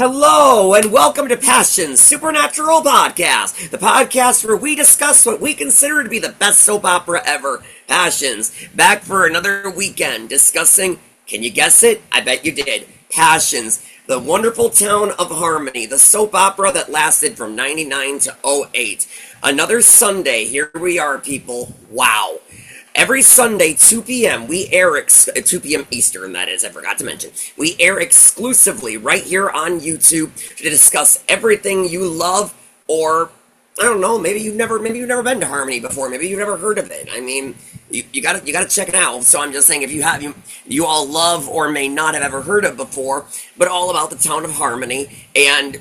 Hello and welcome to Passion's Supernatural Podcast, the podcast where we discuss what we consider to be the best soap opera ever. Passions, back for another weekend discussing, can you guess it? I bet you did. Passions, the wonderful town of Harmony, the soap opera that lasted from 99 to '08. Another Sunday, here we are, people. Wow. Every Sunday, 2 p.m., we air, 2 p.m. Eastern, that is, I forgot to mention. We air exclusively right here on YouTube to discuss everything you love, or, I don't know, maybe you've never been to Harmony before, maybe you've never heard of it. I mean, you gotta check it out. So I'm just saying, if you all love or may not have ever heard of before, but all about the town of Harmony, and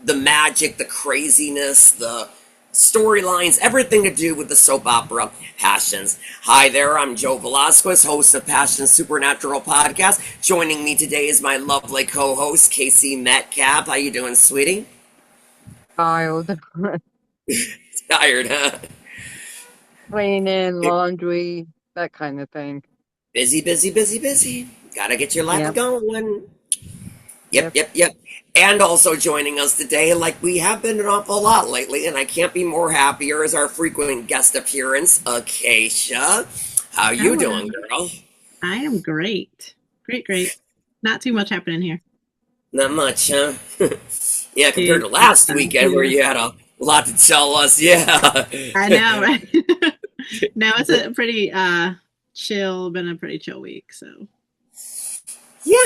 the magic, the craziness, the storylines, everything to do with the soap opera Passions. Hi there, I'm Joe Velasquez, host of Passion's Supernatural Podcast. Joining me today is my lovely co-host, Casey Metcalf. How you doing, sweetie? Child, Tired, huh? cleaning, laundry, that kind of thing. Busy, busy, busy, busy. Gotta get your life Yep, going. Yep, yep. yep, yep. And also joining us today, like we have been an awful lot lately, and I can't be more happier, is our frequent guest appearance, Acacia. How you Hello. doing, girl? I am great. Great, great. Not too much happening here. Not much, huh? Yeah, compared Dude, to last weekend where you had a lot to tell us. Yeah. I know, right? No, it's a pretty been a pretty chill week, so Yeah.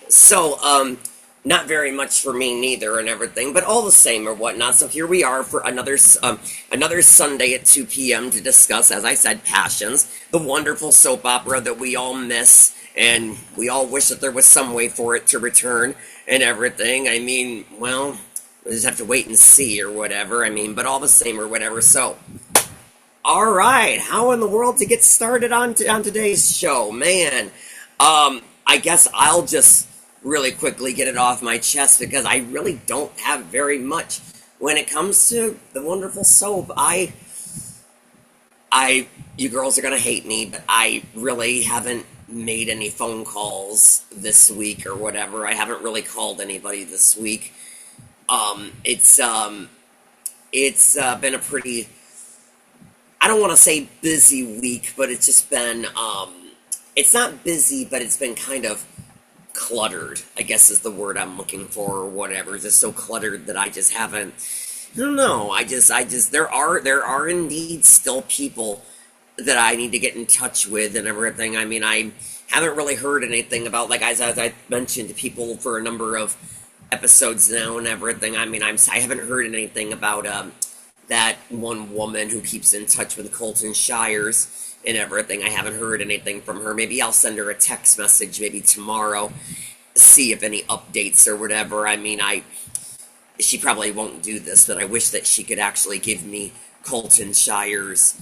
So, not very much for me neither and everything, but all the same or whatnot. So here we are for another Sunday at 2 p.m. to discuss, as I said, Passions, the wonderful soap opera that we all miss, and we all wish that there was some way for it to return and everything. I mean, well, we just have to wait and see or whatever. I mean, but all the same or whatever. So, all right, how in the world to get started on today's show, man? I guess I'll just really quickly get it off my chest because I really don't have very much when it comes to the wonderful soap. You girls are gonna hate me, but I really haven't made any phone calls this week or whatever. I haven't really called anybody this week. It's been a pretty, I don't want to say busy week, but it's just been it's not busy, but it's been kind of cluttered, I guess is the word I'm looking for, or whatever. It's just so cluttered that I just haven't. I don't know. I just there are indeed still people that I need to get in touch with and everything. I mean, I haven't really heard anything about, like, as I mentioned to people for a number of episodes now and everything. I mean, I haven't heard anything about that one woman who keeps in touch with Colton Shires and everything. I haven't heard anything from her. Maybe I'll send her a text message maybe tomorrow, see if any updates or whatever. I mean, she probably won't do this, but I wish that she could actually give me Colton Shires'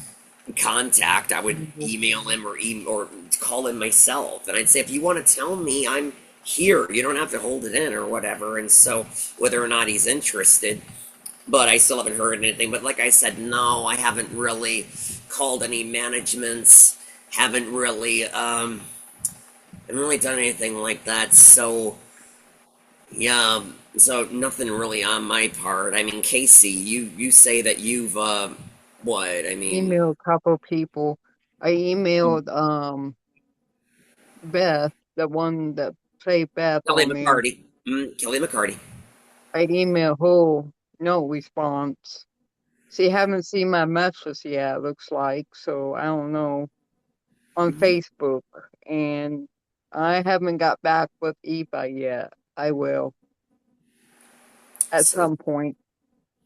contact. I would email him or call him myself, and I'd say, if you want to tell me, I'm here. You don't have to hold it in or whatever. And so, whether or not he's interested, but I still haven't heard anything. But like I said, no, I haven't really called any managements. Haven't really done anything like that. So yeah, so nothing really on my part. I mean, Casey, you say that you've what? I mean, Emailed a couple people. I emailed Beth, the one that played Beth Kelly on there. McCarty. Kelly McCarty. I emailed her, no response. She haven't seen my message yet, looks like, so I don't know. On Mhm. Facebook, and I haven't got back with Eva yet. I will at So some point.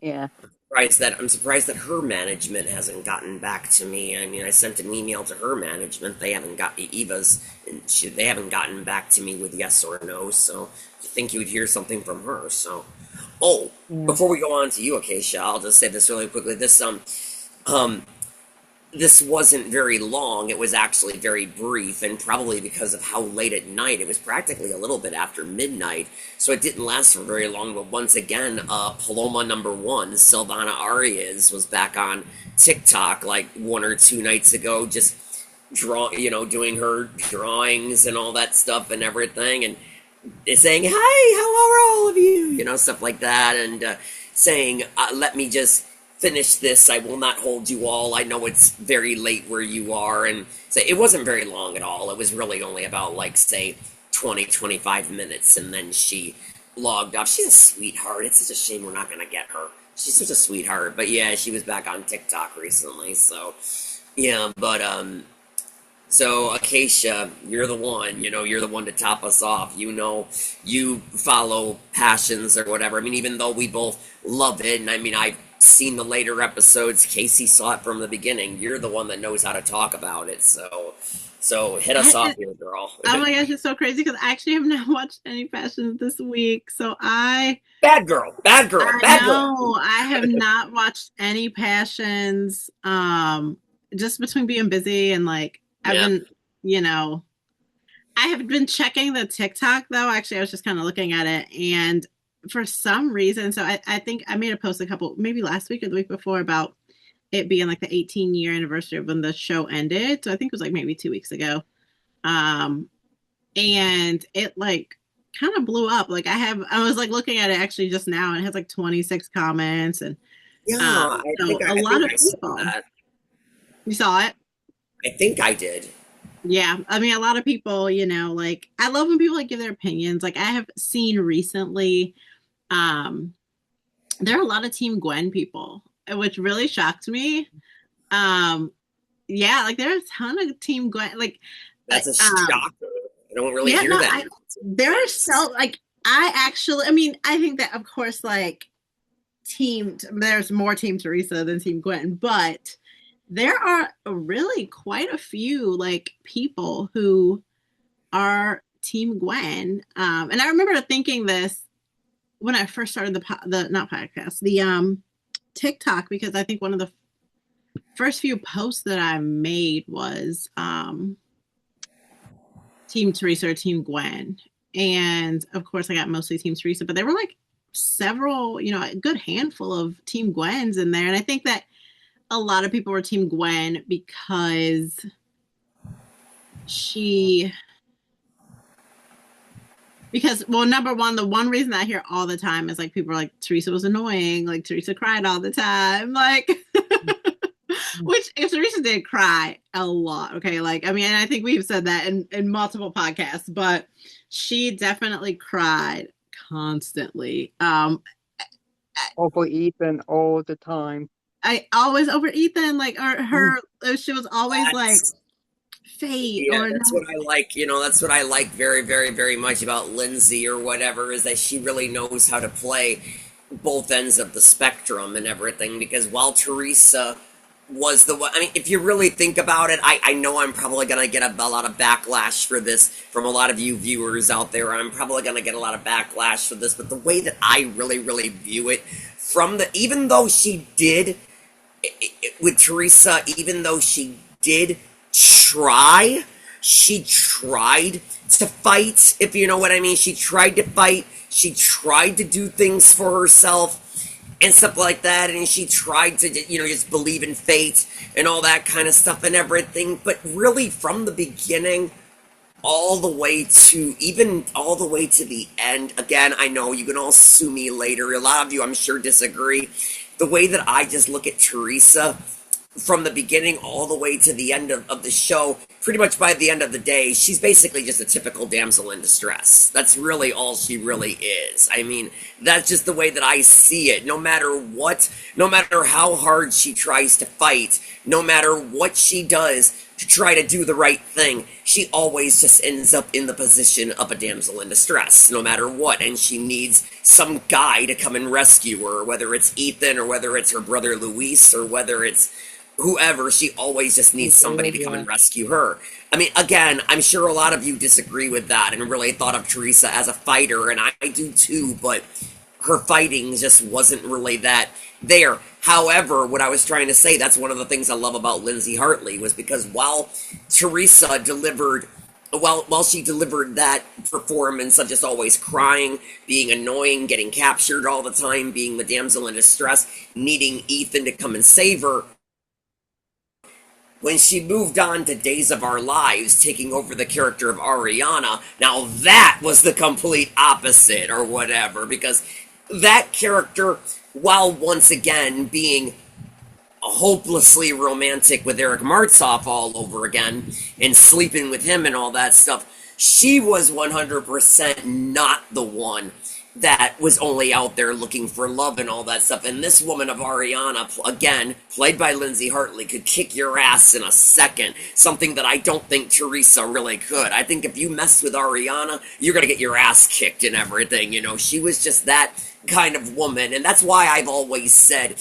Yeah. I'm surprised that her management hasn't gotten back to me. I mean, I sent an email to her management. They haven't got Eva's, and they haven't gotten back to me with yes or no. So I think you would hear something from her. So, oh, Yeah. before we go on to you, Acacia, I'll just say this really quickly. Um, this wasn't very long. It was actually very brief, and probably because of how late at night, it was practically a little bit after midnight, so it didn't last for very long. But once again, Paloma number one, Silvana Arias, was back on TikTok like 1 or 2 nights ago, just doing her drawings and all that stuff and everything, and saying, "Hi, how are all of you?" Stuff like that, and saying, "Let me just finish this. I will not hold you all. I know it's very late where you are." And so it wasn't very long at all. It was really only about, like, say 20, 25 minutes, and then she logged off. She's a sweetheart. It's such a shame we're not gonna get her. She's such a sweetheart. But yeah, she was back on TikTok recently, so yeah. But so, Acacia, you're the one, you're the one to top us off. You follow Passions or whatever. I mean, even though we both love it, and I mean, I've seen the later episodes, Casey saw it from the beginning. You're the one that knows how to talk about it. So hit us off here, girl. Oh my gosh, it's so crazy because I actually have not watched any Passions this week. So Bad girl, bad girl, bad girl. no, I have not watched any Passions. Just between being busy and like I've Yeah. been, you know, I have been checking the TikTok though. Actually, I was just kind of looking at it, and for some reason, so I think I made a post a couple, maybe last week or the week before, about it being like the 18-year anniversary of when the show ended. So I think it was like maybe 2 weeks ago. Um, and it like kind of blew up. Like I was like looking at it actually just now, and it has like 26 comments, and Yeah, so a I lot think of I saw people. that. You saw it? I think I did. Yeah, I mean, a lot of people, like I love when people like give their opinions. Like I have seen recently, um, there are a lot of Team Gwen people, which really shocked me. Um, yeah, like there are a ton of Team Gwen. That's a um, shocker. I don't really yeah, hear no, that. there are so like I actually, I mean, I think that of course, like there's more Team Teresa than Team Gwen, but there are really quite a few like people who are Team Gwen. And I remember thinking this when I first started the not podcast, the TikTok, because I think one of the first few posts that I made was Team Teresa or Team Gwen. And of course I got mostly Team Teresa, but there were like several, a good handful of Team Gwens in there. And I think that a lot of people were Team Gwen because she well, number one, the one reason I hear all the time is like people are like, Teresa was annoying, like Teresa cried all the time, like which if Teresa did cry a lot, okay, like I mean, I think we've said that in multiple podcasts, but she definitely cried constantly. Over Ethan all the time. I always over Ethan, like or her, she was always like That's fate Yeah, or that's no. what I like. That's what I like very, very, very much about Lindsay or whatever, is that she really knows how to play both ends of the spectrum and everything. Because while Teresa was the one, I mean, if you really think about it, I know I'm probably going to get a lot of backlash for this from a lot of you viewers out there. I'm probably going to get a lot of backlash for this, but the way that I really, really view it, even though she did with Teresa, even though she did try, she tried to fight, if you know what I mean. She tried to fight, she tried to do things for herself and stuff like that, and she tried to, just believe in fate and all that kind of stuff and everything. But really, from the beginning, all the way to the end. Again, I know you can all sue me later. A lot of you, I'm sure, disagree. The way that I just look at Teresa from the beginning all the way to the end of the show, pretty much by the end of the day, she's basically just a typical damsel in distress. That's really all she really is. I mean, that's just the way that I see it. No matter what, no matter how hard she tries to fight, no matter what she does to try to do the right thing, she always just ends up in the position of a damsel in distress, no matter what. And she needs some guy to come and rescue her, whether it's Ethan or whether it's her brother Luis or whether it's whoever. She always just needs somebody to come and rescue her. I mean, again, I'm sure a lot of you disagree with that and really thought of Teresa as a fighter, and I do too, but her fighting just wasn't really that there. However, what I was trying to say, that's one of the things I love about Lindsay Hartley, was because while Teresa delivered, while she delivered that performance of just always crying, being annoying, getting captured all the time, being the damsel in distress, needing Ethan to come and save her, when she moved on to Days of Our Lives, taking over the character of Ariana, now that was the complete opposite or whatever, because that character, while once again being hopelessly romantic with Eric Martzoff all over again and sleeping with him and all that stuff, she was 100% not the one that was only out there looking for love and all that stuff. And this woman of Ariana, again, played by Lindsay Hartley, could kick your ass in a second. Something that I don't think Teresa really could. I think if you mess with Ariana, you're going to get your ass kicked and everything. You know, she was just that kind of woman. And that's why I've always said,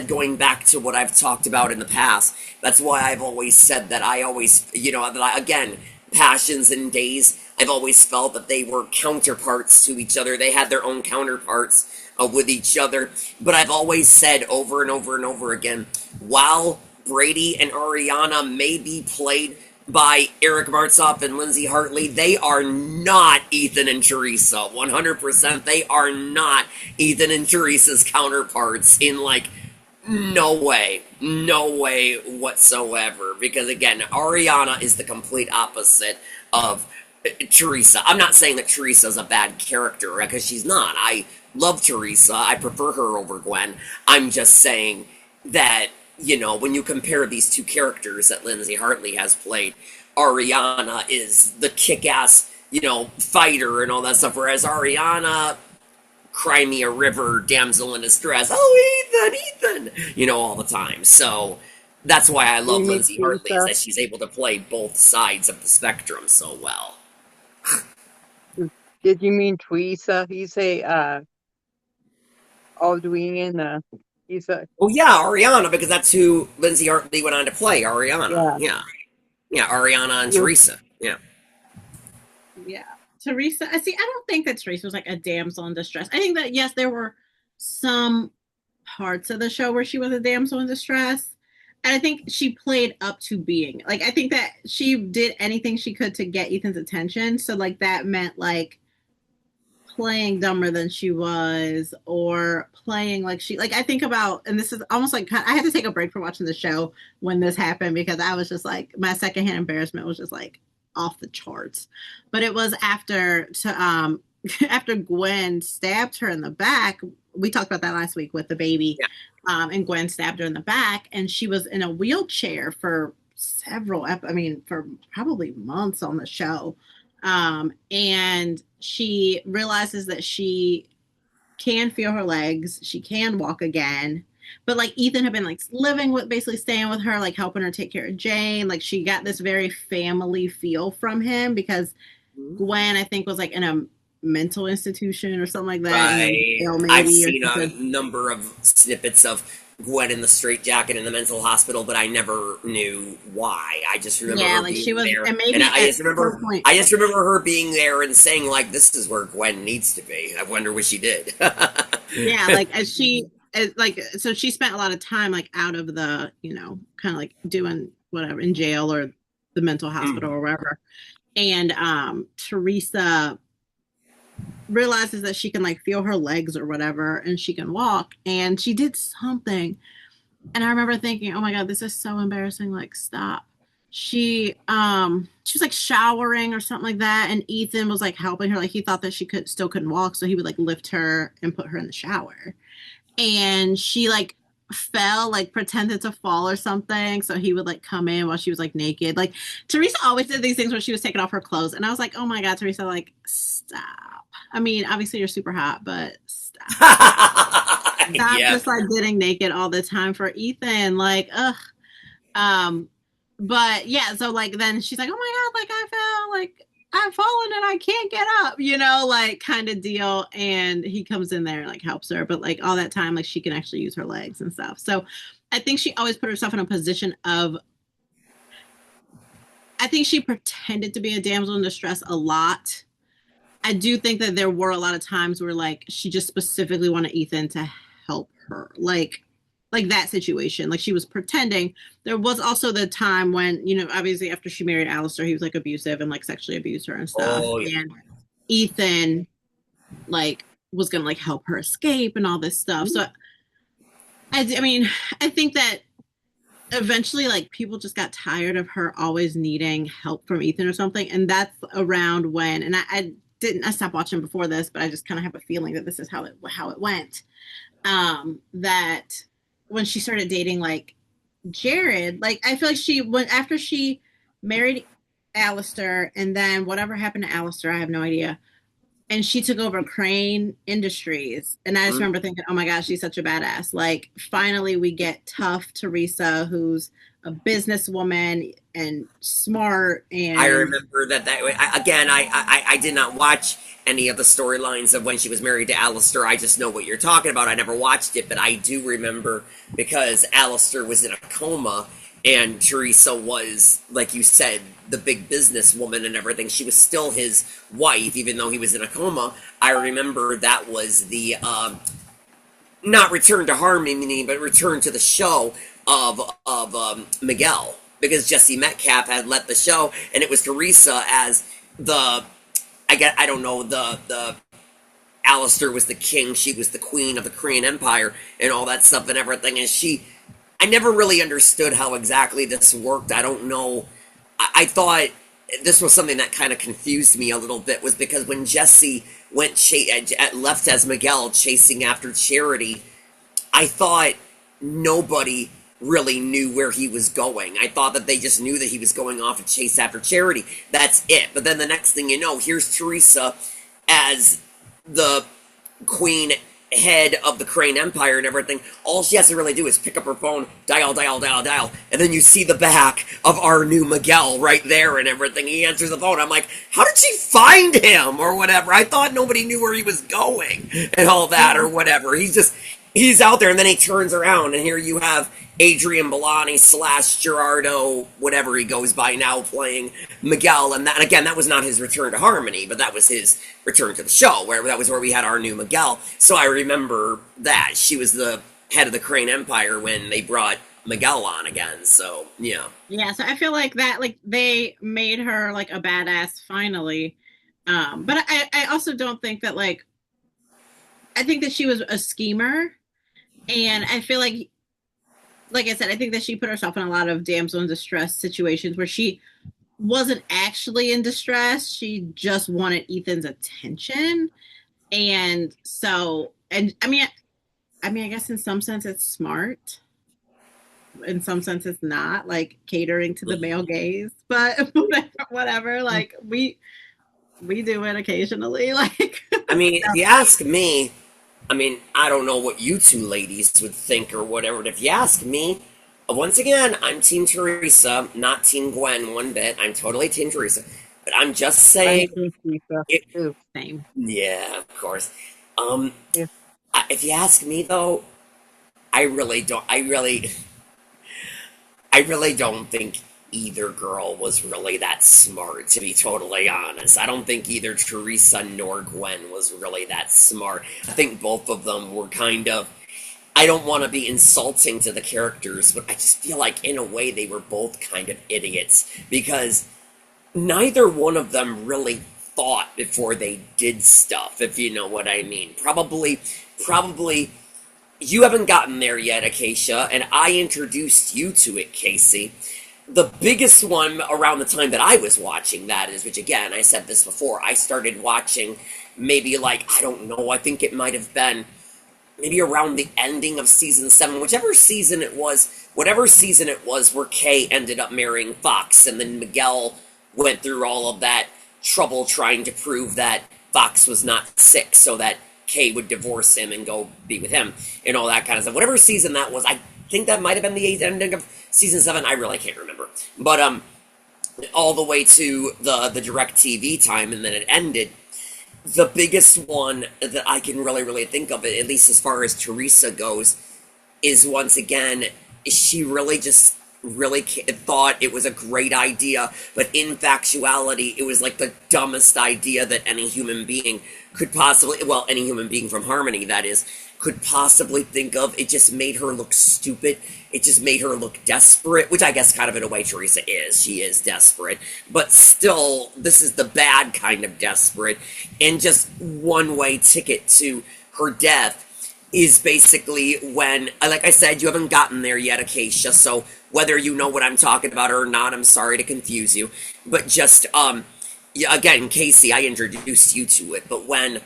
going back to what I've talked about in the past, that's why I've always said that I always, again, Passions and Days, I've always felt that they were counterparts to each other. They had their own counterparts with each other. But I've always said over and over and over again, while Brady and Ariana may be played by Eric Martzoff and Lindsay Hartley, they are not Ethan and Teresa. 100%, they are not Ethan and Teresa's counterparts in, like, no way. No way whatsoever. Because again, Ariana is the complete opposite of Teresa. I'm not saying that Teresa's a bad character, because she's not. I love Teresa. I prefer her over Gwen. I'm just saying that, when you compare these two characters that Lindsay Hartley has played, Ariana is the kick-ass, fighter and all that stuff, whereas Ariana, cry me a river, damsel in distress. Oh, Ethan, all the time. So that's why I You love mean Lindsay Hartley, is Teresa? that she's able to play both sides of the spectrum so well. Did you mean Teresa? You say Aldwin. He's a Well, yeah, Ariana, because that's who Lindsay Hartley went on to play, Ariana. yeah. Yeah. Yeah, Ariana and You Teresa. Yeah. Yeah. Teresa, I see. I don't think that Teresa was like a damsel in distress. I think that, yes, there were some parts of the show where she was a damsel in distress. And I think she played up to being like, I think that she did anything she could to get Ethan's attention. So, like, that meant like playing dumber than she was, or playing like I think about, and this is almost like, I had to take a break from watching the show when this happened, because I was just like, my secondhand embarrassment was just like off the charts. But it was after Gwen stabbed her in the back. We talked about that last week with the baby. Yeah. And Gwen stabbed her in the back, and she was in a wheelchair for for probably months on the show. And she realizes that she can feel her legs, she can walk again. But like, Ethan had been like living with, basically staying with her, like helping her take care of Jane. Like, she got this very family feel from him, because Gwen, I think, was like in a mental institution or something like that, and Right. jail I've maybe, or seen a something. number of snippets of Gwen in the straitjacket in the mental hospital, but I never knew why. I just remember Yeah, her like she being was, there, and and maybe I at just some remember, point. I just remember her being there and saying, like, "This is where Gwen needs to be." I wonder what she did. Yeah, like, so she spent a lot of time like out of the, kind of like doing whatever in jail or the mental hospital Mm. or wherever. And Teresa realizes that she can like feel her legs or whatever, and she can walk, and she did something. And I remember thinking, oh my God, this is so embarrassing, like, stop. She was like showering or something like that, and Ethan was like helping her, like he thought that she couldn't walk, so he would like lift her and put her in the shower. And she like fell, like pretended to fall or something, so he would like come in while she was like naked. Like, Teresa always did these things where she was taking off her clothes, and I was like, oh my God, Teresa, like, stop. I mean, obviously you're super hot, but stop Yeah. just like getting naked all the time for Ethan. Like, ugh. Um, but yeah, so like then she's like, oh my God, like I fell, like I've fallen and I can't get up, like kind of deal. And he comes in there and like helps her. But like all that time, like she can actually use her legs and stuff. So I think she always put herself in a position of, I think she pretended to be a damsel in distress a lot. I do think that there were a lot of times where like she just specifically wanted Ethan to help her. Like that situation. Like, she was pretending. There was also the time when, obviously after she married Alistair, he was like abusive and like sexually abused her and stuff. Oh, yeah. And Ethan like was gonna like help her escape and all this stuff. So I mean, I think that eventually like people just got tired of her always needing help from Ethan or something, and that's around when, and I stopped watching before this, but I just kind of have a feeling that this is how it went. That when she started dating like Jared, like I feel like she went after she married Alistair, and then whatever happened to Alistair, I have no idea. And she took over Crane Industries. And I just remember thinking, oh my gosh, she's such a badass. Like, finally, we get tough Teresa, who's a businesswoman and smart. I And remember I did not watch any of the storylines of when she was married to Alistair. I just know what you're talking about. I never watched it, but I do remember because Alistair was in a coma and Teresa was, like you said, the big businesswoman and everything. She was still his wife, even though he was in a coma. I remember that was the not Return to Harmony, but Return to the Show of Miguel, because Jesse Metcalf had let the show, and it was Teresa as the I don't know, the Alistair was the king, she was the queen of the Korean Empire, and all that stuff and everything. And I never really understood how exactly this worked. I don't know. I thought this was something that kind of confused me a little bit, was because when Jesse left as Miguel chasing after Charity, I thought nobody really knew where he was going. I thought that they just knew that he was going off to chase after Charity. That's it. But then the next thing you know, here's Teresa as the queen head of the Crane Empire and everything. All she has to really do is pick up her phone, dial, and then you see the back of our new Miguel right there and everything. He answers the phone. I'm like, how did she find him or whatever? I thought nobody knew where he was going and all that or whatever. He's out there, and then he turns around, and here you have Adrian Bellani / Gerardo, whatever he goes by now, playing Miguel. And that was not his return to Harmony, but that was his return to the show, where that was where we had our new Miguel. So I remember that. She was the head of the Crane Empire when they brought Miguel on again, so, yeah. yeah, so I feel like that, like, they made her, like, a badass finally. But I also don't think that, like, I think that she was a schemer. And I feel like I said, I think that she put herself in a lot of damsel in distress situations where she wasn't actually in distress. She just wanted Ethan's attention. And so, and I guess in some sense it's smart. In some sense it's not, like catering to the male gaze, but whatever. Like we do it occasionally. Like, I mean, if you ask me, I don't know what you two ladies would think or whatever, but if you ask me, once again, I'm Team Teresa, not Team Gwen one bit. I'm totally Team Teresa. But I'm just saying. Same. Yeah, of course. Yeah. If you ask me, though, I really don't think either girl was really that smart, to be totally honest. I don't think either Teresa nor Gwen was really that smart. I think both of them were kind of, I don't want to be insulting to the characters, but I just feel like in a way they were both kind of idiots, because neither one of them really thought before they did stuff, if you know what I mean. Probably you haven't gotten there yet, Acacia, and I introduced you to it, Casey. The biggest one around the time that I was watching that is, which again, I said this before, I started watching maybe like, I don't know, I think it might have been maybe around the ending of season 7, whatever season it was where Kay ended up marrying Fox, and then Miguel went through all of that trouble trying to prove that Fox was not sick so that Kay would divorce him and go be with him and all that kind of stuff. Whatever season that was, I think that might have been the ending of season 7. I really can't remember. But all the way to the direct TV time, and then it ended. The biggest one that I can really think of, at least as far as Teresa goes, is once again, she really just thought it was a great idea, but in factuality, it was like the dumbest idea that any human being could possibly, well, any human being from Harmony, that is, could possibly think of. It just made her look stupid. It just made her look desperate, which I guess kind of in a way Teresa is. She is desperate. But still, this is the bad kind of desperate, and just one-way ticket to her death. is basically when, like I said, you haven't gotten there yet, Acacia. So whether you know what I'm talking about or not, I'm sorry to confuse you. But just, yeah, again, Casey, I introduced you to it. But when,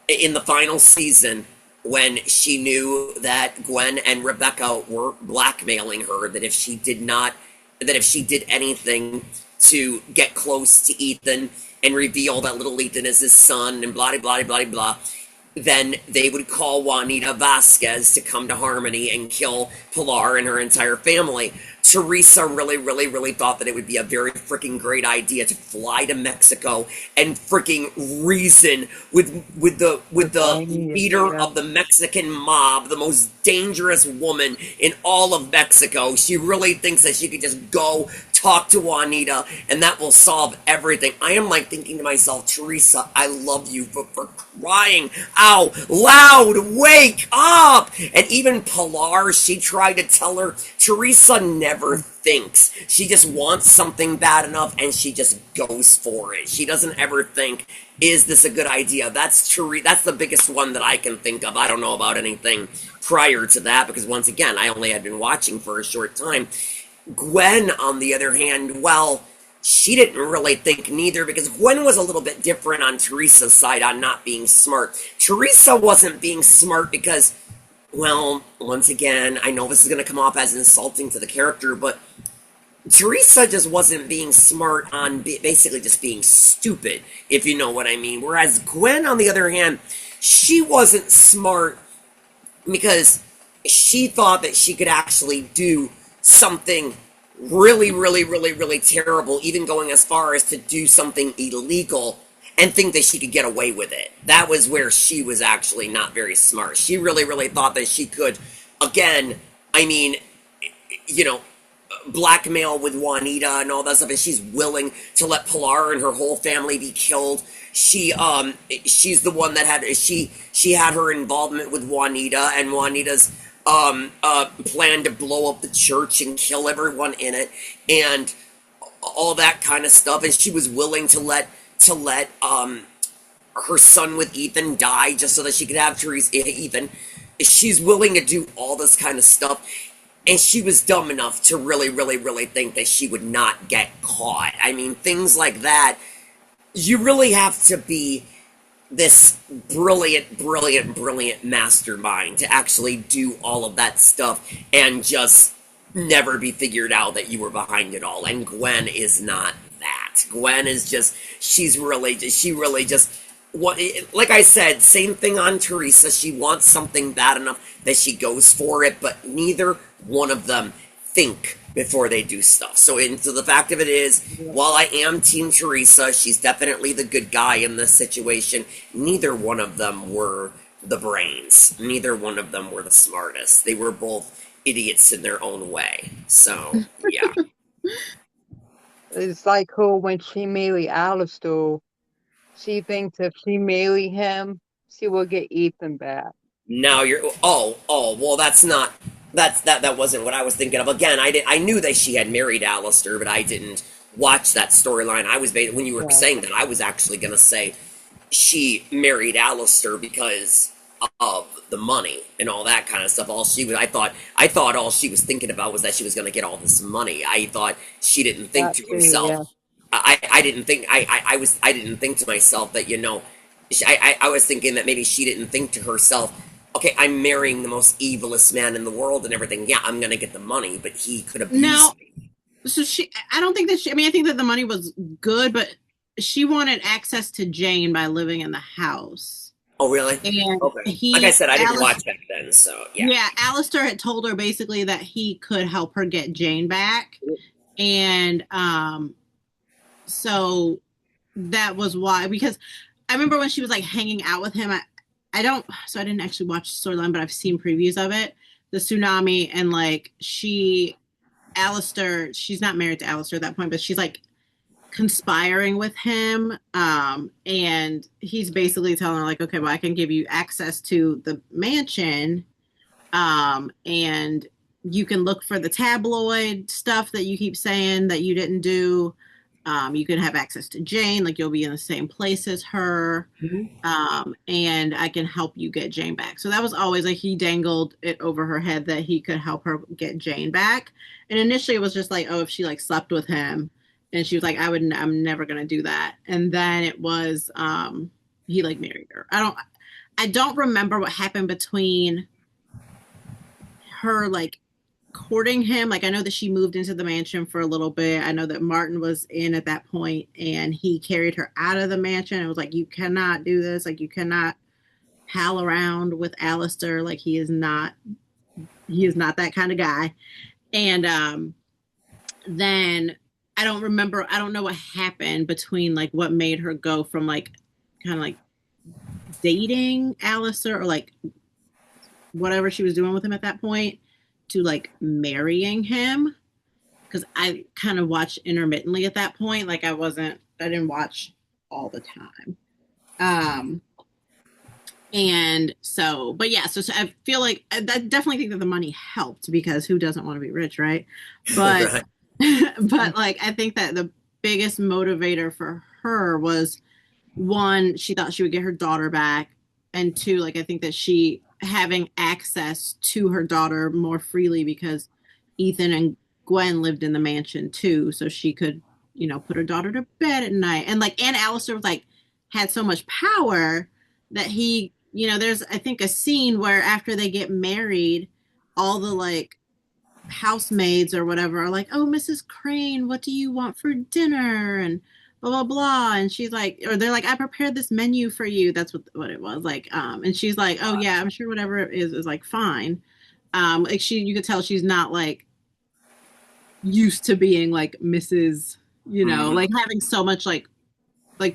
in the final season, when she knew that Gwen and Rebecca were blackmailing her, that if she did not, that if she did anything to get close to Ethan and reveal that little Ethan is his son and blah, blah, blah, blah, blah, then they would call Juanita Vasquez to come to Harmony and kill Pilar and her entire family. Teresa really, really, really thought that it would be a very freaking great idea to fly to Mexico and freaking reason with the leader Yeah. of the Mexican mob, the most dangerous woman in all of Mexico. She really thinks that she could just go talk to Juanita and that will solve everything. I am like thinking to myself, Teresa, I love you for crying out loud, wake up! And even Pilar, she tried to tell her, Teresa never thinks. She just wants something bad enough and she just goes for it. She doesn't ever think, is this a good idea? That's the biggest one that I can think of. I don't know about anything prior to that because once again, I only had been watching for a short time. Gwen, on the other hand, well, she didn't really think neither because Gwen was a little bit different on Teresa's side on not being smart. Teresa wasn't being smart because, well, once again, I know this is going to come off as insulting to the character, but Teresa just wasn't being smart on basically just being stupid, if you know what I mean. Whereas Gwen, on the other hand, she wasn't smart because she thought that she could actually do something really, really, really, really terrible, even going as far as to do something illegal and think that she could get away with it. That was where she was actually not very smart. She really, really thought that she could, again, I mean, you know, blackmail with Juanita and all that stuff, and she's willing to let Pilar and her whole family be killed. She's the one that she had her involvement with Juanita and Juanita's plan to blow up the church and kill everyone in it and all that kind of stuff, and she was willing to let her son with Ethan die just so that she could have Ethan. She's willing to do all this kind of stuff. And she was dumb enough to really, really, really think that she would not get caught. I mean, things like that, you really have to be this brilliant, brilliant, brilliant mastermind to actually do all of that stuff and just never be figured out that you were behind it all. And Gwen is not that. Gwen is just, she really just, what, like I said, same thing on Teresa. She wants something bad enough that she goes for it, but neither one of them think before they do stuff. So the fact of it is, while I am Team Teresa, she's definitely the good guy in this situation. Neither one of them were the brains. Neither one of them were the smartest. They were both idiots in their own way. So, yeah. It's like her when she married Alistair. She thinks if she marry him, she will get Ethan back. Now you're well that wasn't what I was thinking of. Again, I knew that she had married Alistair, but I didn't watch that storyline. I was when you were Yeah, saying that I was actually gonna say she married Alistair because of the money and all that kind of stuff. All she was I thought all she was thinking about was that she was gonna get all this money. I thought she didn't think that to too. herself. Yeah, I didn't think I didn't think to myself that I was thinking that maybe she didn't think to herself, okay, I'm marrying the most evilest man in the world and everything. Yeah, I'm gonna get the money, but he could abuse No, me. so I don't think that I mean, I think that the money was good, but she wanted access to Jane by living in the house. Oh, really? And Okay. Like I said, I didn't Alice, watch back then, so yeah. yeah, Alistair had told her basically that he could help her get Jane back. And so that was why, because I remember when she was like hanging out with him. I didn't actually watch the storyline, but I've seen previews of it. The tsunami and like Alistair, she's not married to Alistair at that point, but she's like conspiring with him. And he's basically telling her like, okay, well, I can give you access to the mansion. And you can look for the tabloid stuff that you keep saying that you didn't do. you can have access to Jane, like you'll be in the same place as her, and I can help you get Jane back. So that was always like he dangled it over her head that he could help her get Jane back. And initially it was just like, oh, if she like slept with him, and she was like, I'm never gonna do that. And then it was, he like married her. I don't remember what happened between her like courting him. Like I know that she moved into the mansion for a little bit. I know that Martin was in at that point and he carried her out of the mansion and was like, you cannot do this. Like you cannot pal around with Alistair. Like he is not that kind of guy. And then I don't know what happened between like what made her go from like kind of like dating Alistair or like whatever she was doing with him at that point to like marrying him, because I kind of watched intermittently at that point. Like I didn't watch all the time. And so, but yeah, so I feel like I definitely think that the money helped, because who doesn't want to be rich, right? But Right. but like I think that the biggest motivator for her was, one, she thought she would get her daughter back, and two, like I think that she having access to her daughter more freely, because Ethan and Gwen lived in the mansion too, so she could, put her daughter to bed at night. And like, and Alistair was like had so much power that he, there's I think a scene where after they get married, all the like housemaids or whatever are like, oh, Mrs. Crane, what do you want for dinner? And blah blah blah. And she's like, or they're like, I prepared this menu for you. That's what it was like. And she's like, oh yeah, I'm sure whatever it is like fine. Like you could tell she's not like used to being like Mrs. Mhm. Like having so much like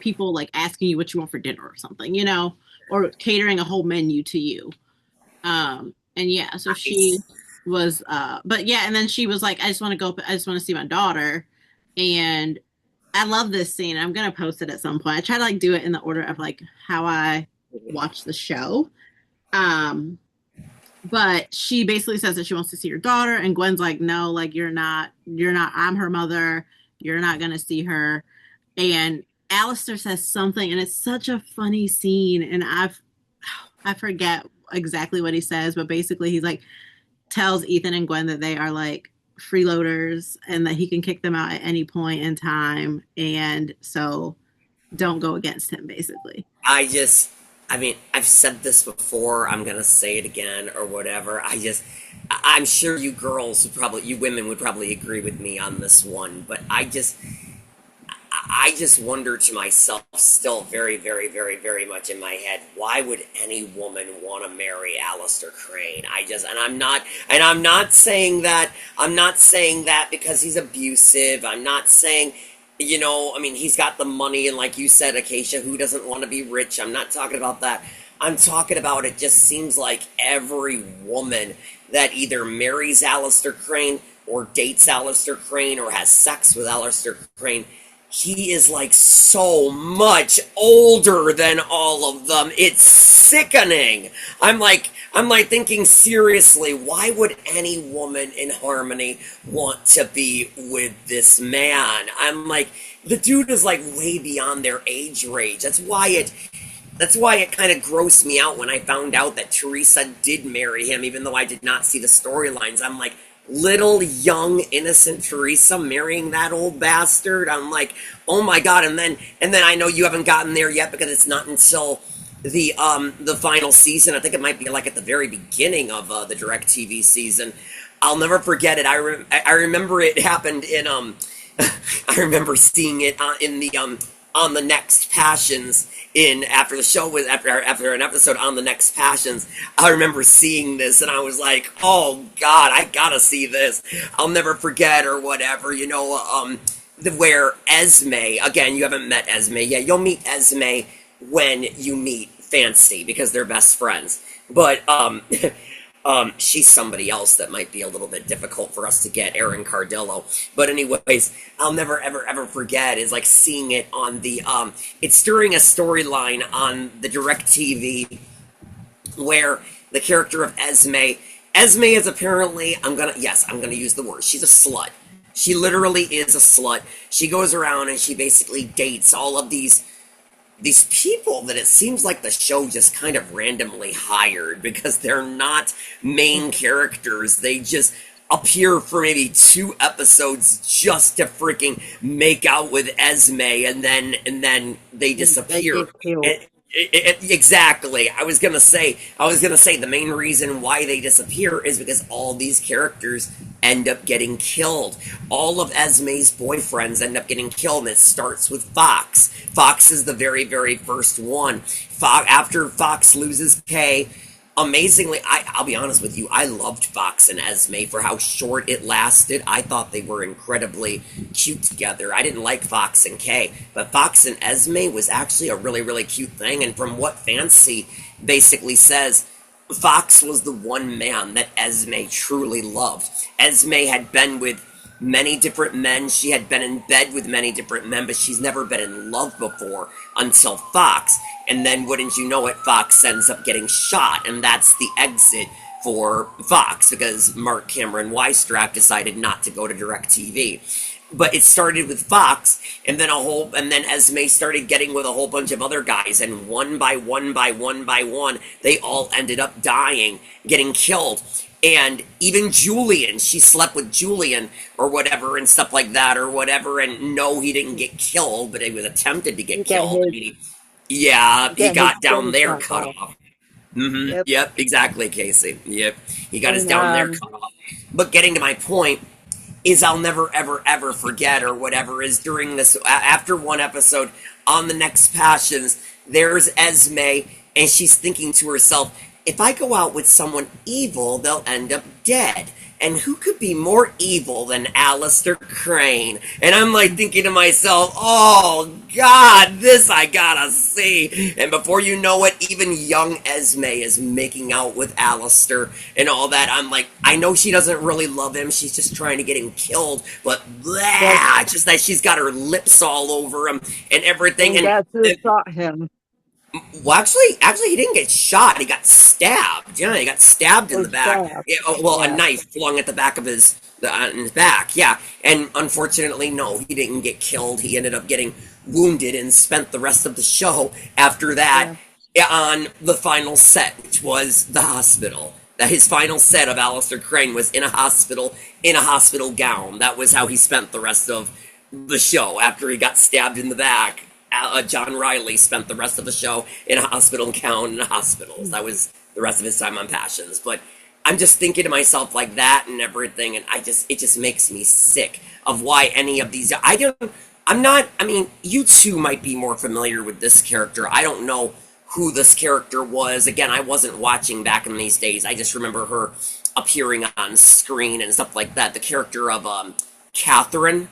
people like asking you what you want for dinner or something, or catering a whole menu to you. And yeah, so she was, but yeah, and then she was like, I just want to see my daughter. And I love this scene. I'm gonna post it at some point. I try to like do it in the order of like how I watch the show. Um, but she basically says that she wants to see her daughter, and Gwen's like, no, like you're not, I'm her mother. You're not gonna see her. And Alistair says something, and it's such a funny scene, and I forget exactly what he says, but basically he's like tells Ethan and Gwen that they are like freeloaders and that he can kick them out at any point in time, and so don't go against him basically. I just, I mean, I've said this before. I'm gonna say it again or whatever. I'm sure you girls would probably, you women would probably agree with me on this one, but I just wonder to myself, still very, very, very, very much in my head, why would any woman want to marry Alistair Crane? I'm not saying that, because he's abusive. I'm not saying, I mean, he's got the money, and like you said, Acacia, who doesn't want to be rich? I'm not talking about that. I'm talking about, it just seems like every woman that either marries Alistair Crane or dates Alistair Crane or has sex with Alistair Crane, he is like so much older than all of them. It's sickening. I'm like thinking seriously, why would any woman in Harmony want to be with this man? I'm like, the dude is like way beyond their age range. That's why it kind of grossed me out when I found out that Teresa did marry him, even though I did not see the storylines. I'm like, little young innocent Teresa marrying that old bastard. I'm like, oh my god. And then I know you haven't gotten there yet because it's not until the final season. I think it might be like at the very beginning of the direct TV season. I'll never forget it. I remember it happened in I remember seeing it in the on the Next Passions, in after the show was after an episode on the Next Passions. I remember seeing this and I was like, oh god, I gotta see this. I'll never forget or whatever, where Esme, again, you haven't met Esme yet. You'll meet Esme when you meet Fancy because they're best friends. But she's somebody else that might be a little bit difficult for us to get, Erin Cardillo. But anyways, I'll never ever ever forget is like seeing it on the it's during a storyline on the direct TV where the character of Esme is apparently, I'm gonna use the word, she's a slut. She literally is a slut. She goes around and she basically dates all of these people that it seems like the show just kind of randomly hired because they're not main characters. They just appear for maybe 2 episodes just to freaking make out with Esme, and then they They disappear. get killed. Exactly. I was gonna say the main reason why they disappear is because all these characters end up getting killed. All of Esme's boyfriends end up getting killed, and it starts with Fox. Fox is the very, very first one. After Fox loses Kay, amazingly, I'll be honest with you, I loved Fox and Esme for how short it lasted. I thought they were incredibly cute together. I didn't like Fox and Kay, but Fox and Esme was actually a really, really cute thing. And from what Fancy basically says, Fox was the one man that Esme truly loved. Esme had been with many different men. She had been in bed with many different men, but she's never been in love before until Fox. And then, wouldn't you know it, Fox ends up getting shot, and that's the exit for Fox because Mark Cameron Weistrap decided not to go to DirecTV. But it started with Fox, and then Esme started getting with a whole bunch of other guys, and one by one by one by one, they all ended up dying, getting killed. And even Julian, she slept with Julian or whatever and stuff like that or whatever. And no, he didn't get killed, but he was attempted to He get got killed. I his, mean, yeah, he he got his got down thing there chopped cut off. off. Yep. Yep, exactly, Casey. Yep, he got his And down there cut off. But getting to my point is I'll never ever ever forget or whatever is during this after one episode on the next Passions, there's Esme and she's thinking to herself, if I go out with someone evil, they'll end up dead. And who could be more evil than Alistair Crane? And I'm like thinking to myself, oh God, this I gotta see. And before you know it, even young Esme is making out with Alistair and all that. I'm like, I know she doesn't really love him. She's just trying to get him killed. But But blah, just that she's got her lips all over him and everything. and And guess who shot him? well, actually, he didn't get shot. He got stabbed. Yeah, he got stabbed in Was the back. stabbed. Yeah, oh, well, a Yeah. knife flung at the back of in his back. Yeah, and unfortunately, no, he didn't get killed. He ended up getting wounded and spent the rest of the show after that Yeah. on the final set, which was the hospital. That his final set of Alistair Crane was in a hospital gown. That was how he spent the rest of the show after he got stabbed in the back. John Riley spent the rest of the show in a hospital gown in hospitals. That was the rest of his time on Passions. But I'm just thinking to myself like that and everything, and it just makes me sick of why any of these. I'm not. I mean, you two might be more familiar with this character. I don't know who this character was. Again, I wasn't watching back in these days. I just remember her appearing on screen and stuff like that. The character of Catherine.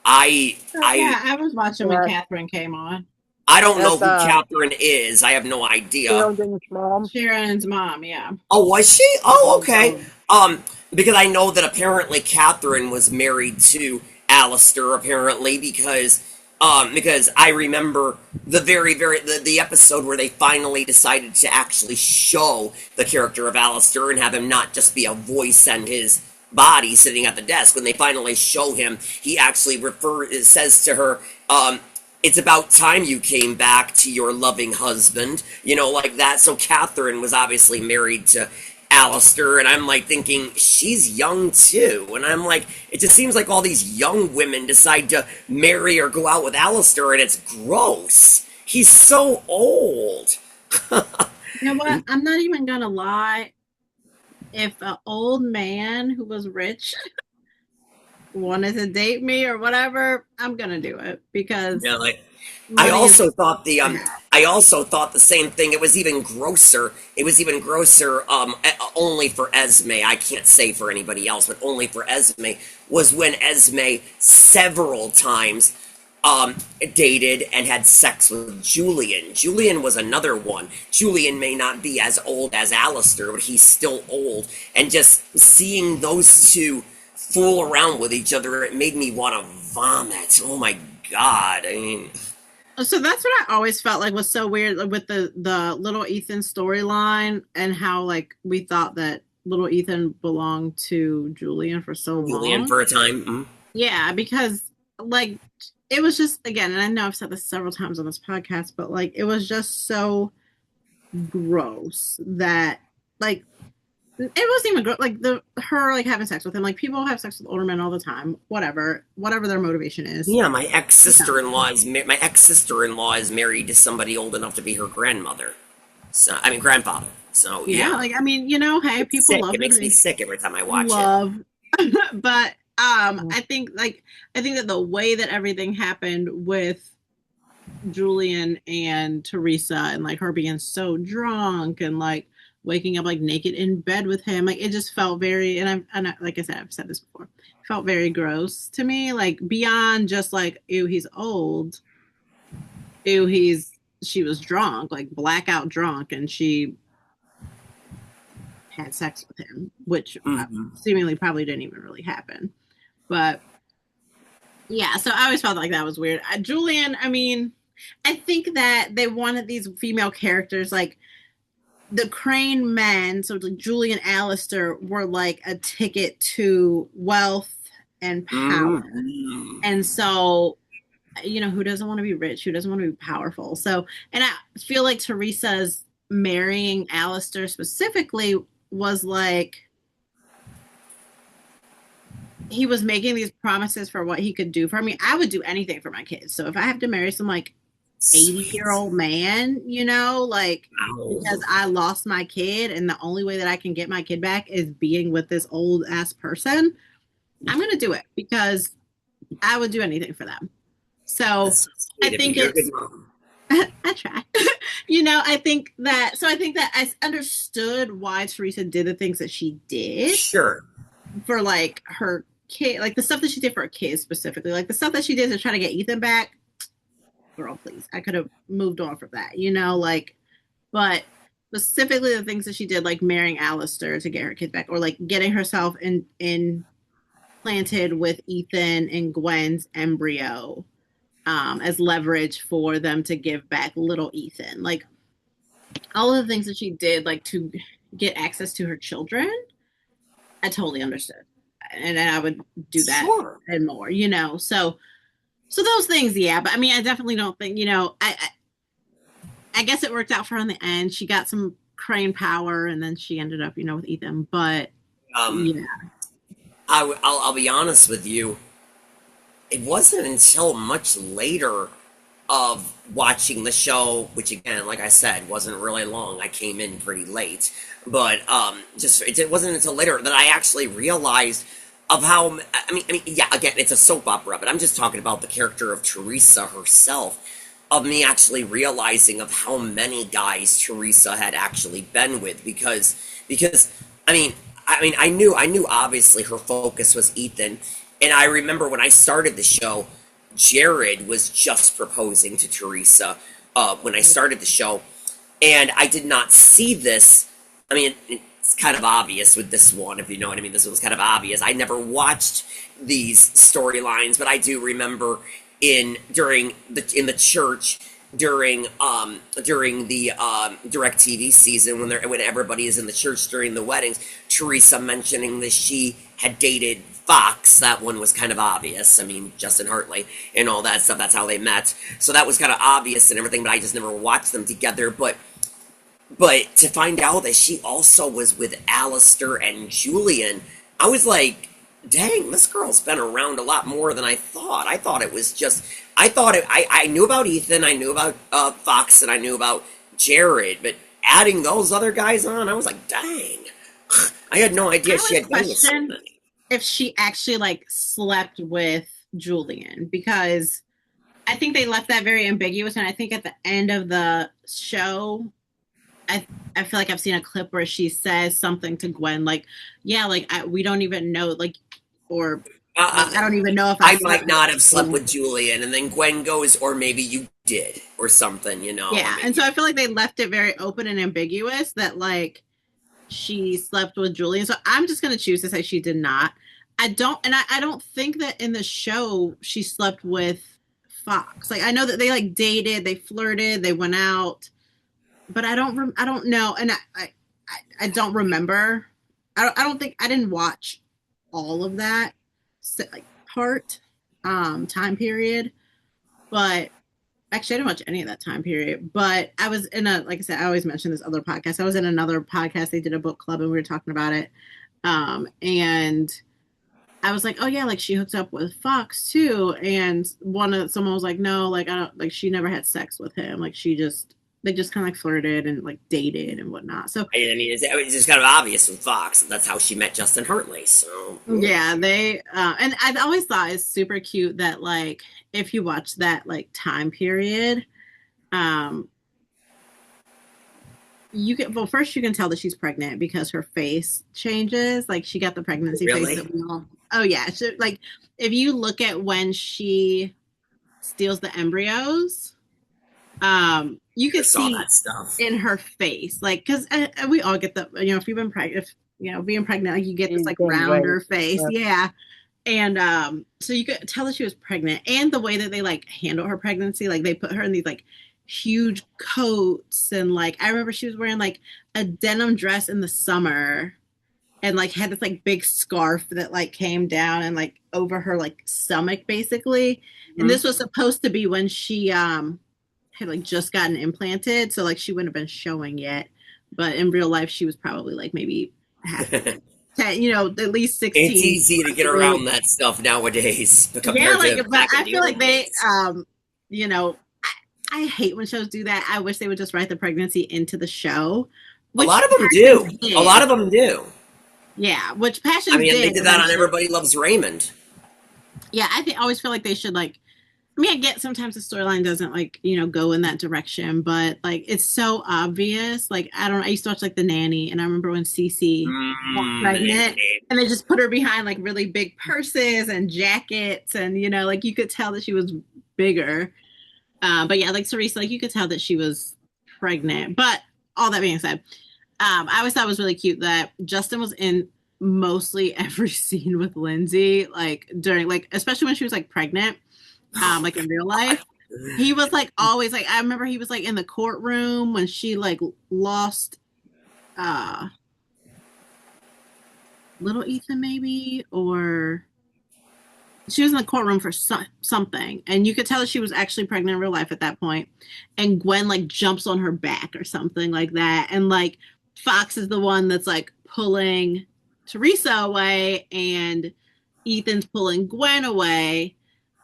I Oh, I yeah, I was watching when Yeah. Catherine came on. I don't know That's who Catherine is. I have no idea. Sheldon's mom. Sharon's mom, yeah. Oh, was she? Oh, okay. Um, Because I know that apparently Catherine was married to Alistair, apparently, because I remember the episode where they finally decided to actually show the character of Alistair and have him not just be a voice and his body sitting at the desk. When they finally show him, he actually says to her, it's about time you came back to your loving husband, like that. So Catherine was obviously married to Alistair, and I'm like thinking she's young too, and I'm like, it just seems like all these young women decide to marry or go out with Alistair, and it's gross. He's so old. You know what? I'm not even gonna lie. If an old man who was rich wanted to date me or whatever, I'm gonna do it because Yeah, like I money is. also thought I also thought the same thing. It was even grosser. It was even grosser. Only for Esme. I can't say for anybody else, but only for Esme was when Esme several times dated and had sex with Julian. Julian was another one. Julian may not be as old as Alistair, but he's still old. And just seeing those two fool around with each other, it made me want to vomit. Oh my God. I mean, So that's what I always felt like was so weird with the little Ethan storyline and how like we thought that little Ethan belonged to Julian for so Julian long. for a time. Yeah, because like it was just again, and I know I've said this several times on this podcast, but like it was just so gross that like it wasn't even like the her like having sex with him. Like people have sex with older men all the time, whatever their motivation is. Yeah, You know. my ex sister in law is married to somebody old enough to be her grandmother. So I mean grandfather. So Yeah, yeah, like I mean, you know, hey, it's people sick. love It who makes me they sick every time I watch it. love, but I think that the way that everything happened with Julian and Teresa and like her being so drunk and like waking up like naked in bed with him, like it just felt very like I said, I've said this before, felt very gross to me, like beyond just like ew, he's old, ew, he's she was drunk, like blackout drunk, and she had sex with him, which Hmm. seemingly probably didn't even really happen. But yeah, so I always felt like that was weird. Julian, I mean, I think that they wanted these female characters like the Crane men, so like Julie and Alistair were like a ticket to wealth and power. Hmm. And so, you know, who doesn't want to be rich? Who doesn't want to be powerful? So, and I feel like Teresa's marrying Alistair specifically was like he was making these promises for what he could do for me. I would do anything for my kids. So if I have to marry some like 80-year-old Sweet. man, you know, like because Ow. I lost my kid and the only way that I can get my kid back is being with this old ass person, I'm going to do it because I would do anything for them. So That's so I sweet of you. think You're a good it's, mom. I try. You know, I think that I understood why Teresa did the things that she did Sure. for like her kid, like the stuff that she did for her kids specifically, like the stuff that she did to try to get Ethan back. Girl, please, I could have moved on from that, you know, like, but specifically the things that she did, like marrying Alistair to get her kid back, or like getting herself in planted with Ethan and Gwen's embryo as leverage for them to give back little Ethan, like all of the things that she did, like to get access to her children. I totally understood, and I would do that Sure. and more, you know. So those things, yeah. But I mean, I definitely don't think, you know. I guess it worked out for her in the end. She got some crane power, and then she ended up, you know, with Ethan. But Um, yeah, I'll be honest with you. It wasn't until much later of watching the show, which again, like I said, wasn't really long. I came in pretty late, but just it wasn't until later that I actually realized of how. Yeah. Again, it's a soap opera, but I'm just talking about the character of Teresa herself. Of me actually realizing of how many guys Teresa had actually been with, because I mean I knew obviously her focus was Ethan, and I remember when I started the show, Jared was just proposing to Teresa when I started the show, and I did not see this. I mean, it's kind of obvious with this one, if you know what I mean. This was kind of obvious. I never watched these storylines, but I do remember in the church during the direct TV season when everybody is in the church during the weddings, Teresa mentioning that she had dated Fox. That one was kind of obvious. I mean, Justin Hartley and all that stuff. That's how they met. So that was kind of obvious and everything. But I just never watched them together. But to find out that she also was with Alistair and Julian, I was like, dang, this girl's been around a lot more than I thought. I thought it was just, I knew about Ethan, I knew about Fox, and I knew about Jared, but adding those other guys on, I was like, dang, I had no idea I she would had been with so question many. if she actually like slept with Julian because I think they left that very ambiguous. And I think at the end of the show, I I feel like I've seen a clip where she says something to Gwen like, "Yeah, like we don't even know, like, or like Uh, I don't even know if I I slept might with not have slept you." with Julian, and then Gwen goes, or maybe you did, or something, I Yeah, mean, and so I feel like they left it very open and ambiguous that like she slept with Julian. So I'm just gonna choose to say she did not. I don't think that in the show she slept with Fox. Like I know that they like dated, they flirted, they went out, but I don't know, and I don't remember. I don't think I didn't watch all of that. So, like part time period, but actually I didn't watch any of that time period. But I was in a, like I said, I always mention this other podcast. I was in another podcast. They did a book club and we were talking about it. And I was like, oh yeah, like she hooked up with Fox too. And someone was like, no, like I don't, like she never had sex with him. Like they just kind of like flirted and like dated and whatnot. So I mean, it's just kind of obvious with Fox. That's how she met Justin Hartley. So yeah, they and I've always thought it's super cute that like if you watch that like time period, um, you can, well, first you can tell that she's pregnant because her face changes. Like she got the pregnancy face really, that we all. Oh yeah, like if you look at when she steals the embryos, you I could saw see that stuff. in her face, like because we all get the, you know, if you've been pregnant, if, you know, being pregnant, like you get this He's like been right. rounder face, But yeah. And so you could tell that she was pregnant, and the way that they like handle her pregnancy, like they put her in these like huge coats, and like I remember she was wearing like a denim dress in the summer, and like had this like big scarf that like came down and like over her like stomach basically. And Mhm. this was supposed to be when she had like just gotten implanted, so like she wouldn't have been showing yet, but in real life she was probably like maybe half 10, you know, at least It's 16, easy to get possibly. around that stuff nowadays Yeah, compared like, to but back in I the feel old like they, days. you know, I hate when shows do that. I wish they would just write the pregnancy into the show, A which lot of them Passions do. A lot did. of them do. Yeah, which I Passions mean, they did did that on eventually. Everybody Loves Raymond. Yeah, I think, I always feel like they should like. I mean, I get sometimes the storyline doesn't like, you know, go in that direction, but like it's so obvious. Like I don't know, I used to watch like The Nanny, and I remember when Cece got The pregnant, nanny. and they just put her behind like really big purses and jackets, and you know, like you could tell that she was bigger. But yeah, like Teresa, like you could tell that she was pregnant. But all that being said, I always thought it was really cute that Justin was in mostly every scene with Lindsay, like during, like, especially when she was like pregnant, Oh like in real life. He was like always like, I remember he was like in the courtroom when she like lost uh little Ethan maybe, or she was in the courtroom for something, and you could tell that she was actually pregnant in real life at that point. And Gwen like jumps on her back or something like that, and like Fox is the one that's like pulling Teresa away, and Ethan's pulling Gwen away.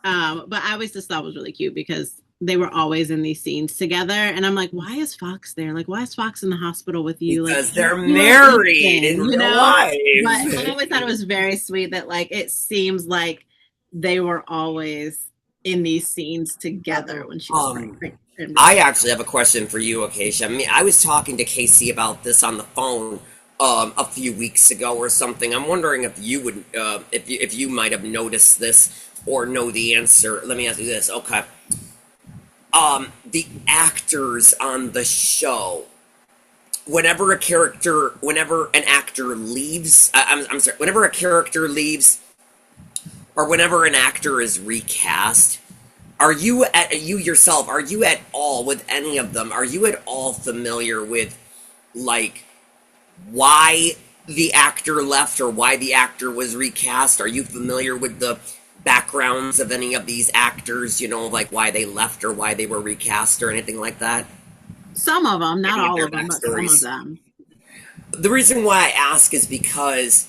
But I always just thought it was really cute because they were always in these scenes together, and I'm like, why is Fox there? Like, why is Fox in the hospital with you? Like, because they're you and married in Ethan, you real know? But I life. always thought it was very sweet that like it seems like they were always in these scenes together when she was Um, pregnant in real I life. actually have a question for you, Acacia. I mean, I was talking to Casey about this on the phone a few weeks ago or something. I'm wondering if you would, if you might have noticed this or know the answer. Let me ask you this. Okay. The actors on the show, whenever an actor leaves, I'm sorry, whenever a character leaves, or whenever an actor is recast, you yourself, are you at all with any of them? Are you at all familiar with like why the actor left or why the actor was recast? Are you familiar with the backgrounds of any of these actors, you know, like why they left or why they were recast or anything like that? Some of them, not Any of all their of them, but some of backstories? them. The reason why I ask is because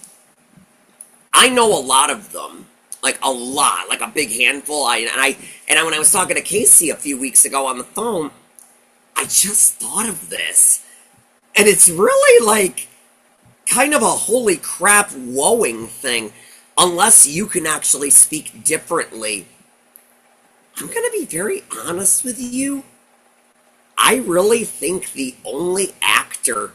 I know a lot of them, like a lot, like a big handful. When I was talking to Casey a few weeks ago on the phone, I just thought of this, and it's really like kind of a holy crap woeing thing, unless you can actually speak differently. I'm gonna be very honest with you. I really think the only actor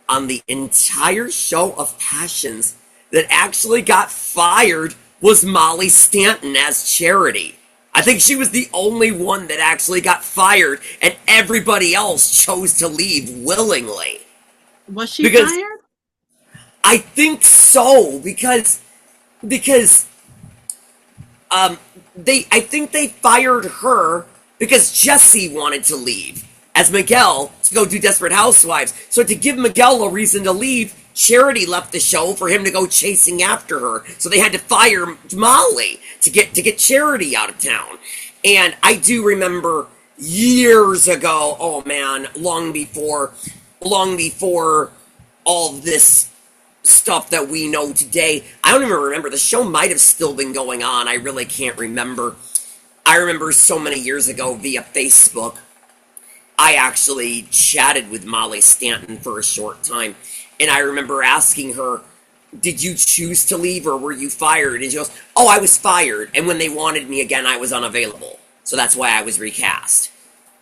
on the entire show of Passions that actually got fired was Molly Stanton as Charity. I think she was the only one that actually got fired, and everybody else chose to leave willingly. Was she Because fired? I think so, because um I think they fired her because Jesse wanted to leave as Miguel to to go do Desperate Housewives. So to give Miguel a reason to leave, Charity left the show for him to go chasing after her. So they had to fire Molly to get Charity out of town. And I do remember years ago, oh man, long before all this stuff that we know today. I don't even remember. The show might have still been going on. I really can't remember. I remember so many years ago via Facebook, I actually chatted with Molly Stanton for a short time. And I remember asking her, did you choose to leave or were you fired? And she goes, oh, I was fired. And when they wanted me again, I was unavailable. So that's why I was recast.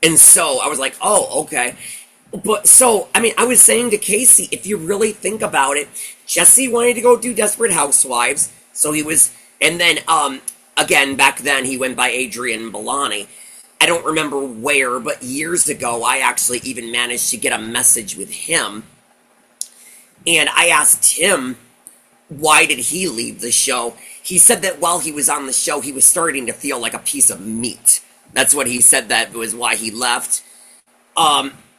And so I was like, oh, okay. But so, I mean, I was saying to Casey, if you really think about it, Jesse wanted to go do Desperate Housewives. So he was, and then, again, back then he went by Adrian Bellani. I don't remember where, but years ago, I actually even managed to get a message with him. And I asked him, why did he leave the show? He said that while he was on the show, he was starting to feel like a piece of meat. That's what he said that was why he left.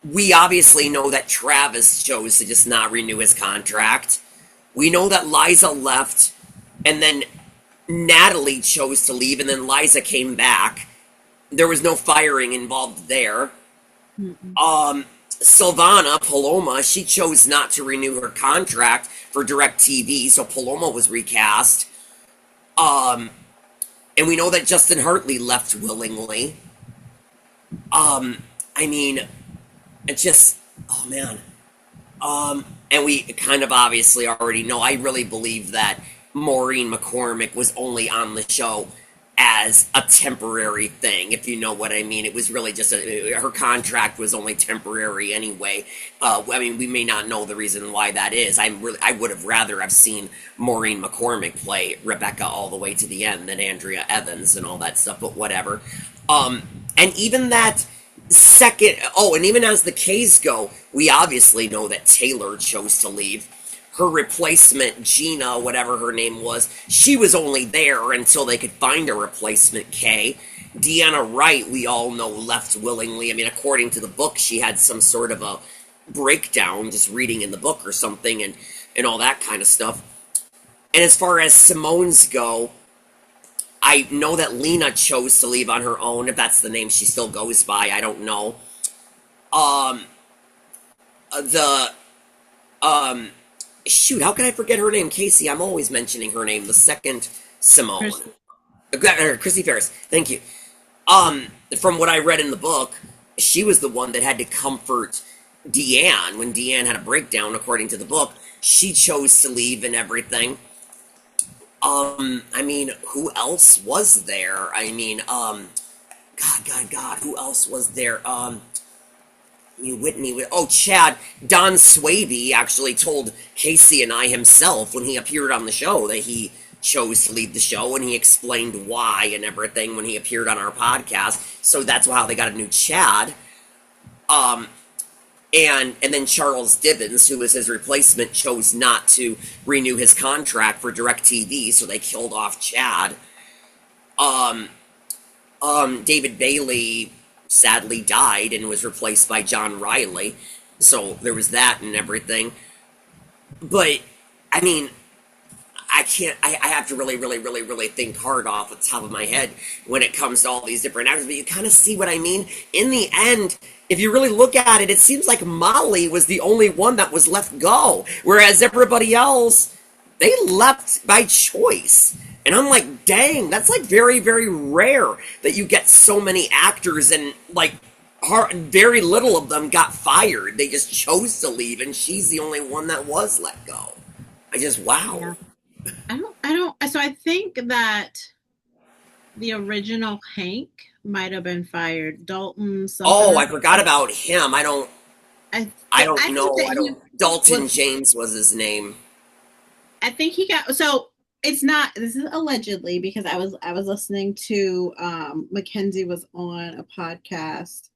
We obviously know that Travis chose to just not renew his contract. We know that Liza left, and then Natalie chose to leave, and then Liza came back. There was no firing involved there. Silvana, Paloma, she chose not to renew her contract for DirecTV, so Paloma was recast. And we know that Justin Hartley left willingly. I mean, it just, oh man. And we kind of obviously already know, I really believe that Maureen McCormick was only on the show as a temporary thing, if you know what I mean. It was really just her contract was only temporary anyway. I mean, we may not know the reason why that is. I would have rather have seen Maureen McCormick play Rebecca all the way to the end than Andrea Evans and all that stuff, but whatever. And even that second, and even as the K's go, we obviously know that Taylor chose to leave. Her replacement, Gina, whatever her name was, she was only there until they could find a replacement K. Deanna Wright, we all know, left willingly. I mean, according to the book, she had some sort of a breakdown just reading in the book or something and all that kind of stuff. And as far as Simone's go, I know that Lena chose to leave on her own, if that's the name she still goes by, I don't know. Shoot, how can I forget her name? Casey, I'm always mentioning her name. The second Simone. Chrissy Ferris, thank you. From what I read in the book, she was the one that had to comfort Deanne when Deanne had a breakdown, according to the book. She chose to leave and everything. I mean, who else was there? I mean, God, who else was there? Whitney, Chad, Don Swaby actually told Casey and I himself when he appeared on the show that he chose to leave the show, and he explained why and everything when he appeared on our podcast. So that's how they got a new Chad. And then Charles Divins, who was his replacement, chose not to renew his contract for DirecTV, so they killed off Chad. David Bailey sadly died and was replaced by John Riley, so there was that and everything. But, I mean, I have to really think hard off the top of my head when it comes to all these different actors, but you kind of see what I mean? In the end, if you really look at it, it seems like Molly was the only one that was left go, whereas everybody else, they left by choice. And I'm like, dang, that's like very, very rare that you get so many actors and like very little of them got fired. They just chose to leave, and she's the only one that was let go. Wow. Yeah. I don't, so I think that the original Hank might have been fired. Dalton. I forgot about him. I don't know. Dalton James was his name. I think he got, so it's not, this is allegedly, because I was listening to, Mackenzie was on a podcast,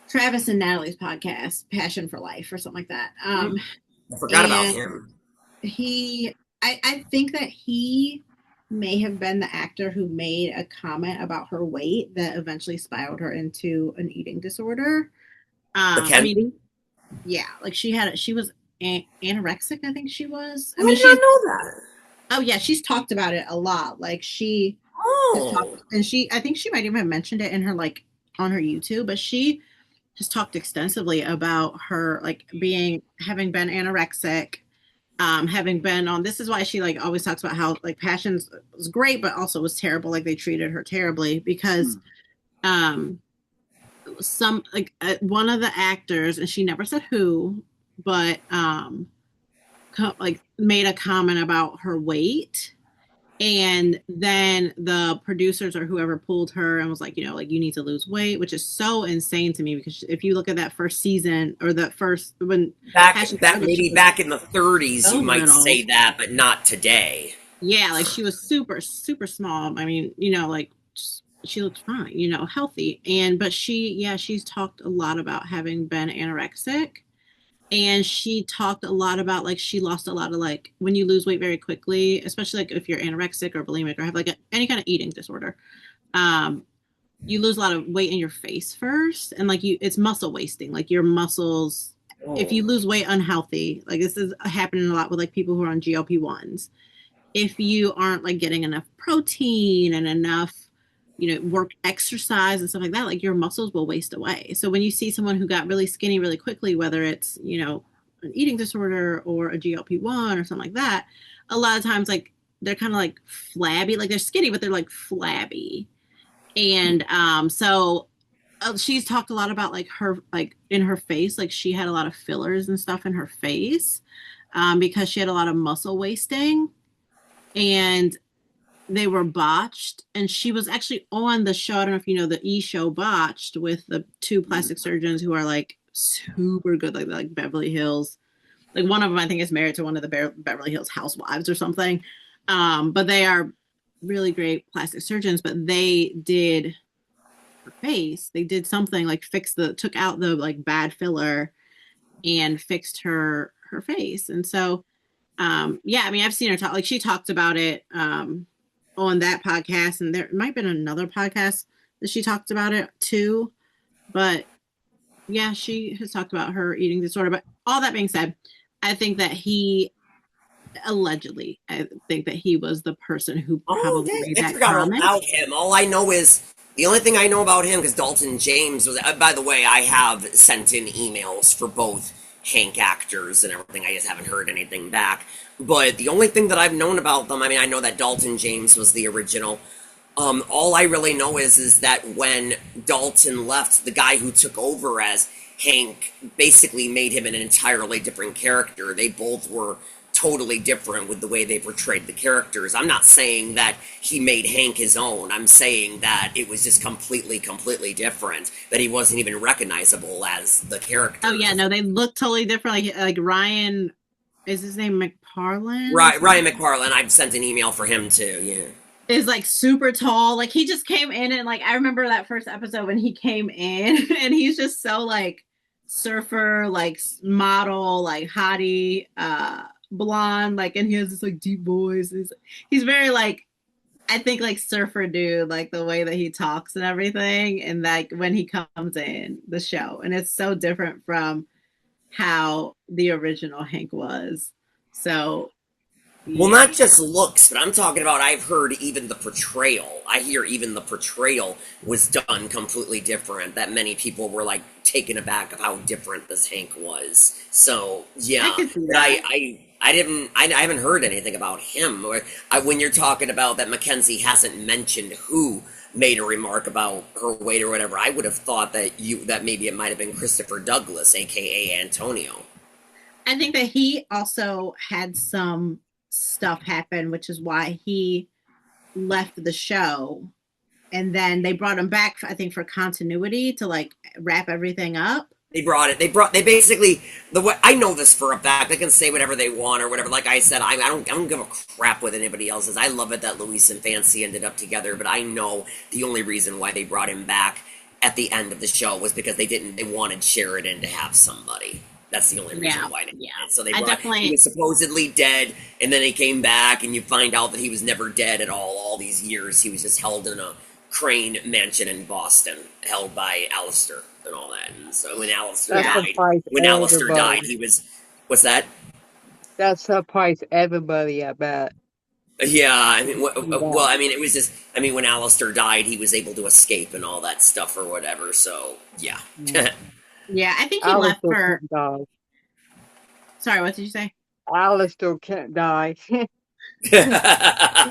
Travis and Natalie's podcast, Passion for Life or something like that. I forgot about him. I think that he may have been the actor who made a comment about her weight that eventually spiraled her into an eating disorder. I mean, Mackenzie? yeah, like she was anorexic, I think she was. I I mean, did not she's, know that. oh yeah, she's talked about it a lot. Like she has Oh. talked, and I think she might even have mentioned it in her like on her YouTube, but she has talked extensively about her like having been anorexic, having been on. This is why she like always talks about how like Passions was great, but also was terrible. Like they treated her terribly because um some like one of the actors, and she never said who, but like made a comment about her weight, and then the producers or whoever pulled her and was like, you know, like you need to lose weight, which is so insane to me because if you look at that first season or the first when Back Passion back started, she maybe was back in the 30s so you might say little. that, but not today. Yeah, like she was super, super small. I mean, you know, like she looked fine, you know, healthy. And but yeah, she's talked a lot about having been anorexic. And she talked a lot about like she lost a lot of like when you lose weight very quickly, especially like if you're anorexic or bulimic or have like any kind of eating disorder, um, you lose a lot of weight in your face first, and like it's muscle wasting. Like your muscles, if Oh. you lose weight unhealthy, like this is happening a lot with like people who are on GLP-1s, if you aren't like getting enough protein and enough, you know, work exercise and stuff like that, like your muscles will waste away. So when you see someone who got really skinny really quickly, whether it's, you know, an eating disorder or a GLP-1 or something like that, a lot of times like they're kind of like flabby, like they're skinny, but they're like flabby. And so she's talked a lot about like her like in her face, like she had a lot of fillers and stuff in her face because she had a lot of muscle wasting, and they were botched. And she was actually on the show. I don't know if you know the show Botched with the two plastic surgeons who are like super good, like Beverly Hills. Like one of them, I think, is married to one of the Beverly Hills housewives or something. But they are really great plastic surgeons. But they did her face. They did something like took out the like bad filler and fixed her face. And so yeah, I mean, I've seen her talk. Like she talked about it on that podcast, and there might have been another podcast that she talked about it too. But yeah, she has talked about her eating disorder. But all that being said, I think that I think that he was the person who Oh, probably dang. made I that forgot all comment. about him. All I know is the only thing I know about him because Dalton James was. By the way, I have sent in emails for both Hank actors and everything. I just haven't heard anything back. But the only thing that I've known about them, I mean, I know that Dalton James was the original. All I really know is that when Dalton left, the guy who took over as Hank basically made him an entirely different character. They both were totally different with the way they portrayed the characters. I'm not saying that he made Hank his own. I'm saying that it was just completely different. That he wasn't even recognizable as the Oh yeah, character. no, they look totally different. Like Ryan, is his name McParlin or Right, something? Ryan McParlin. I've sent an email for him too. Yeah. Is like super tall. Like he just came in, and like I remember that first episode when he came in and he's just so like surfer, like model, like hottie, blonde, like, and he has this like deep voice. He's very like, I think like surfer dude, like the way that he talks and everything, and like when he comes in the show, and it's so different from how the original Hank was. So Well, yeah. not just looks, but I'm talking about I've heard even the portrayal. I hear even the portrayal was done completely different. That many people were like taken aback of how different this Hank was. So I yeah, could see but that. I haven't heard anything about him. When you're talking about that Mackenzie hasn't mentioned who made a remark about her weight or whatever, I would have thought that maybe it might have been Christopher Douglas, aka Antonio. I think that he also had some stuff happen, which is why he left the show. And then they brought him back, I think, for continuity to like wrap everything up. They brought it. They basically the way I know this for a fact. They can say whatever they want or whatever. Like I said, I don't give a crap what anybody else says. I love it that Luis and Fancy ended up together, but I know the only reason why they brought him back at the end of the show was because they wanted Sheridan to have somebody. That's the only reason Yeah, why they did yeah. it. So they I brought he definitely was supposedly dead, and then he came back, and you find out that he was never dead at all. All these years, he was just held in a Crane mansion in Boston, held by Alistair and all that. And so That yeah. surprised When Alistair died, everybody. he was what's that? That surprised everybody, I bet. Yeah, I mean, well, That. I mean, it was just, I mean, when Alistair died, he was able to escape and all that stuff or whatever. So yeah. Yeah. Yeah, I think he left Alistair for. can't die. Sorry, what did you say? Alistair can't die.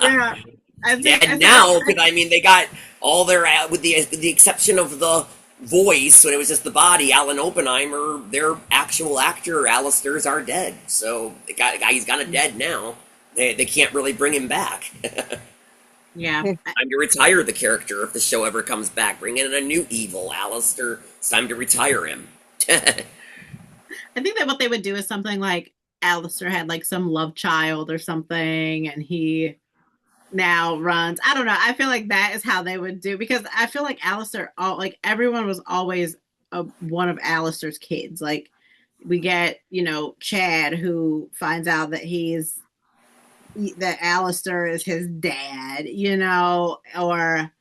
Yeah, I think Dead I said now because I mean they got all their with the exception of the voice when it was just the body. Alan Oppenheimer, their actual actor, Alistair's are dead. So he's kind of dead now. They can't really bring him back. yeah. Time to retire the character if the show ever comes back. Bring in a new evil Alistair. It's time to retire him. I think that what they would do is something like Alistair had like some love child or something, and he now runs. I don't know. I feel like that is how they would do because I feel like Alistair, all like everyone was always one of Alistair's kids. Like we get, Chad who finds out that Alistair is his dad, or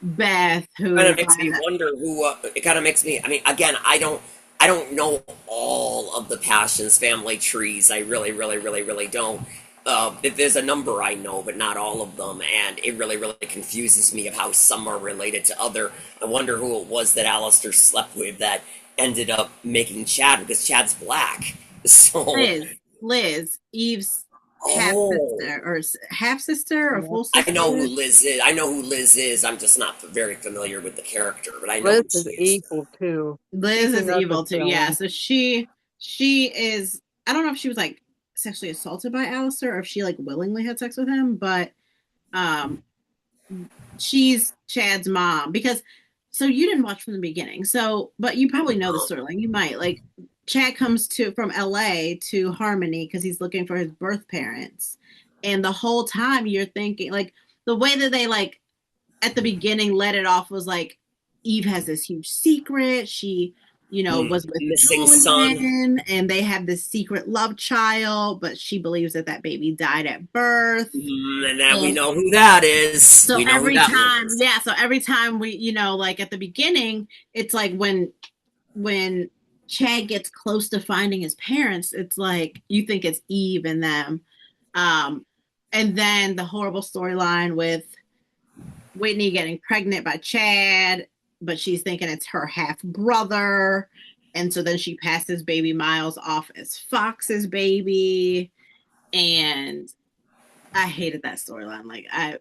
Beth Kind who of makes finds me out. wonder who. It kind of makes me. I mean, again, I don't know all of the Passions family trees. I really, really, really, really don't. There's a number I know, but not all of them, and it really, really confuses me of how some are related to other. I wonder who it was that Alistair slept with that ended up making Chad, because Chad's black. So, Liz, Eve's oh, half sister or Yeah. full I know who sister. Liz is. I know who Liz is. I'm just not very familiar with the character, but I know Liz who is she is. evil too. She's Liz is another evil too. Yeah. villain. So she is. I don't know if she was like sexually assaulted by Alistair or if she like willingly had sex with him, but um, she's Chad's mom because. So you didn't watch from the beginning. So, but you probably know the No. storyline. You might like. Chad comes to from LA to Harmony because he's looking for his birth parents, and the whole time you're thinking like the way that they like at the beginning let it off was like Eve has this huge secret. She, was with Missing son. Julian and they have this secret love child, but she believes that that baby died at birth. And now we And know who that is. so We know who every that one time, is. yeah, so every time we, like at the beginning, it's like when Chad gets close to finding his parents, it's like you think it's Eve and them. Um, and then the horrible storyline with Whitney getting pregnant by Chad, but she's thinking it's her half brother. And so then she passes baby Miles off as Fox's baby. And I hated that storyline. Like, I